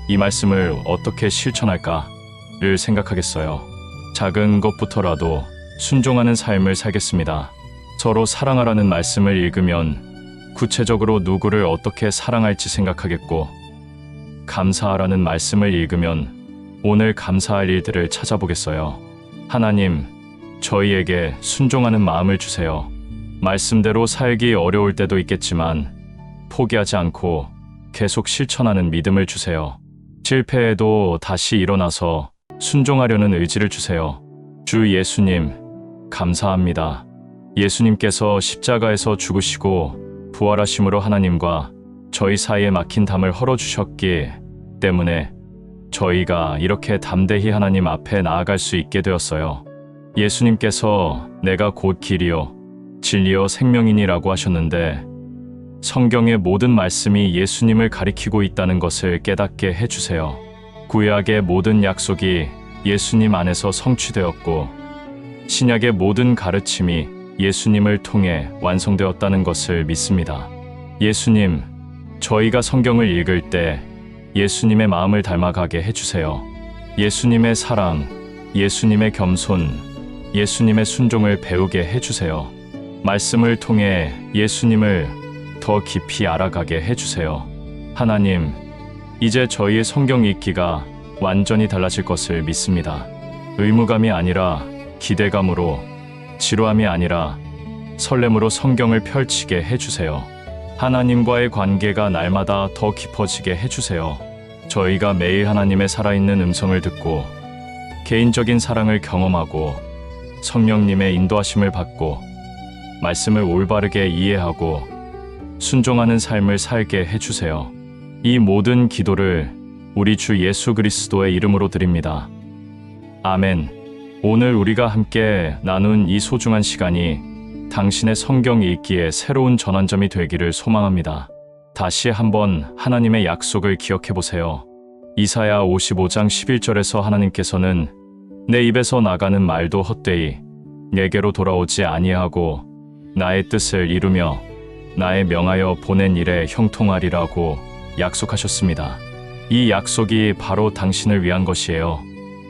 이 말씀을 어떻게 실천할까를 생각하겠어요. 작은 것부터라도 순종하는 삶을 살겠습니다. 서로 사랑하라는 말씀을 읽으면 구체적으로 누구를 어떻게 사랑할지 생각하겠고, 감사하라는 말씀을 읽으면 오늘 감사할 일들을 찾아보겠어요. 하나님, 저희에게 순종하는 마음을 주세요. 말씀대로 살기 어려울 때도 있겠지만 포기하지 않고 계속 실천하는 믿음을 주세요. 실패해도 다시 일어나서 순종하려는 의지를 주세요. 주 예수님, 감사합니다. 예수님께서 십자가에서 죽으시고 부활하심으로 하나님과 저희 사이에 막힌 담을 헐어주셨기 때문에 저희가 이렇게 담대히 하나님 앞에 나아갈 수 있게 되었어요. 예수님께서 내가 곧 길이요 진리요 생명이니라고 하셨는데 성경의 모든 말씀이 예수님을 가리키고 있다는 것을 깨닫게 해주세요. 구약의 모든 약속이 예수님 안에서 성취되었고 신약의 모든 가르침이 예수님을 통해 완성되었다는 것을 믿습니다. 예수님, 저희가 성경을 읽을 때 예수님의 마음을 닮아가게 해주세요. 예수님의 사랑, 예수님의 겸손, 예수님의 순종을 배우게 해주세요. 말씀을 통해 예수님을 더 깊이 알아가게 해주세요. 하나님, 이제 저희의 성경 읽기가 완전히 달라질 것을 믿습니다. 의무감이 아니라 기대감으로, 지루함이 아니라 설렘으로 성경을 펼치게 해주세요. 하나님과의 관계가 날마다 더 깊어지게 해주세요. 저희가 매일 하나님의 살아있는 음성을 듣고 개인적인 사랑을 경험하고 성령님의 인도하심을 받고 말씀을 올바르게 이해하고 순종하는 삶을 살게 해주세요. 이 모든 기도를 우리 주 예수 그리스도의 이름으로 드립니다. 아멘. 오늘 우리가 함께 나눈 이 소중한 시간이 당신의 성경 읽기에 새로운 전환점이 되기를 소망합니다. 다시 한번 하나님의 약속을 기억해 보세요. 이사야 55장 11절에서 하나님께서는 내 입에서 나가는 말도 헛되이 내게로 돌아오지 아니하고 나의 뜻을 이루며 나의 명하여 보낸 일에 형통하리라고 약속하셨습니다. 이 약속이 바로 당신을 위한 것이에요.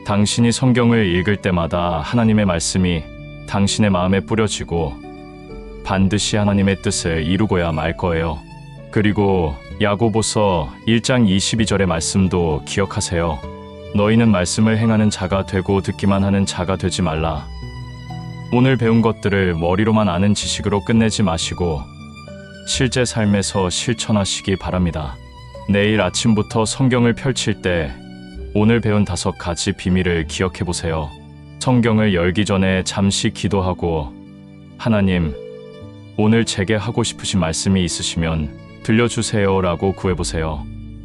당신이 성경을 읽을 때마다 하나님의 말씀이 당신의 마음에 뿌려지고 반드시 하나님의 뜻을 이루고야 말 거예요. 그리고 야고보서 1장 22절의 말씀도 기억하세요. 너희는 말씀을 행하는 자가 되고 듣기만 하는 자가 되지 말라. 오늘 배운 것들을 머리로만 아는 지식으로 끝내지 마시고 실제 삶에서 실천하시기 바랍니다. 내일 아침부터 성경을 펼칠 때 오늘 배운 5가지 비밀을 기억해 보세요. 성경을 열기 전에 잠시 기도하고 하나님, 오늘 제게 하고 싶으신 말씀이 있으시면 들려주세요 라고 구해보세요.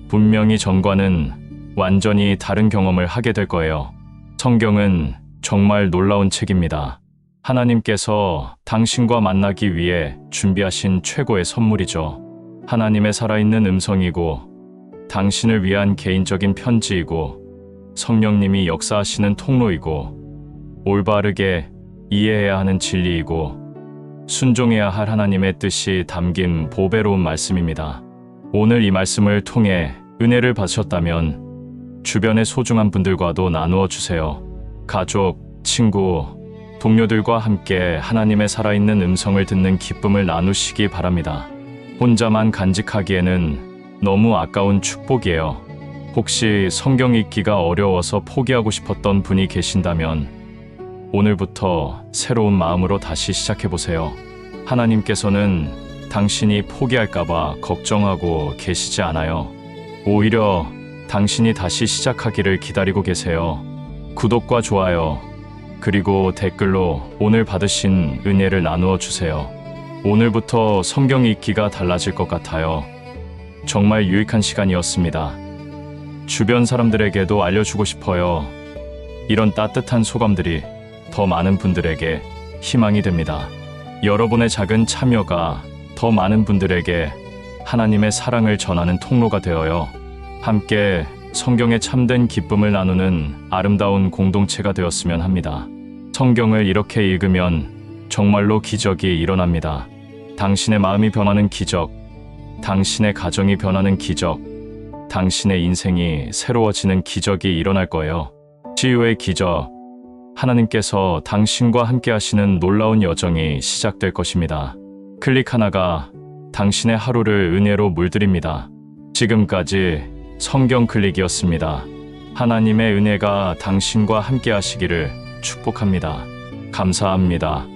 분명히 전과는 완전히 다른 경험을 하게 될 거예요. 성경은 정말 놀라운 책입니다. 하나님께서 당신과 만나기 위해 준비하신 최고의 선물이죠. 하나님의 살아있는 음성이고 당신을 위한 개인적인 편지이고 성령님이 역사하시는 통로이고 올바르게 이해해야 하는 진리이고 순종해야 할 하나님의 뜻이 담긴 보배로운 말씀입니다. 오늘 이 말씀을 통해 은혜를 받으셨다면 주변의 소중한 분들과도 나누어 주세요. 가족, 친구, 동료들과 함께 하나님의 살아있는 음성을 듣는 기쁨을 나누시기 바랍니다. 혼자만 간직하기에는 너무 아까운 축복이에요. 혹시 성경 읽기가 어려워서 포기하고 싶었던 분이 계신다면 오늘부터 새로운 마음으로 다시 시작해보세요. 하나님께서는 당신이 포기할까봐 걱정하고 계시지 않아요. 오히려 당신이 다시 시작하기를 기다리고 계세요. 구독과 좋아요, 그리고 댓글로 오늘 받으신 은혜를 나누어 주세요. 오늘부터 성경 읽기가 달라질 것 같아요. 정말 유익한 시간이었습니다. 주변 사람들에게도 알려주고 싶어요. 이런 따뜻한 소감들이 더 많은 분들에게 희망이 됩니다. 여러분의 작은 참여가 더 많은 분들에게 하나님의 사랑을 전하는 통로가 되어요. 함께 성경의 참된 기쁨을 나누는 아름다운 공동체가 되었으면 합니다. 성경을 이렇게 읽으면 정말로 기적이 일어납니다. 당신의 마음이 변하는 기적, 당신의 가정이 변하는 기적, 당신의 인생이 새로워지는 기적이 일어날 거예요. 치유의 기적, 하나님께서 당신과 함께 하시는 놀라운 여정이 시작될 것입니다. 클릭 하나가 당신의 하루를 은혜로 물들입니다. 지금까지 성경 클릭이었습니다. 하나님의 은혜가 당신과 함께 하시기를 축복합니다. 감사합니다.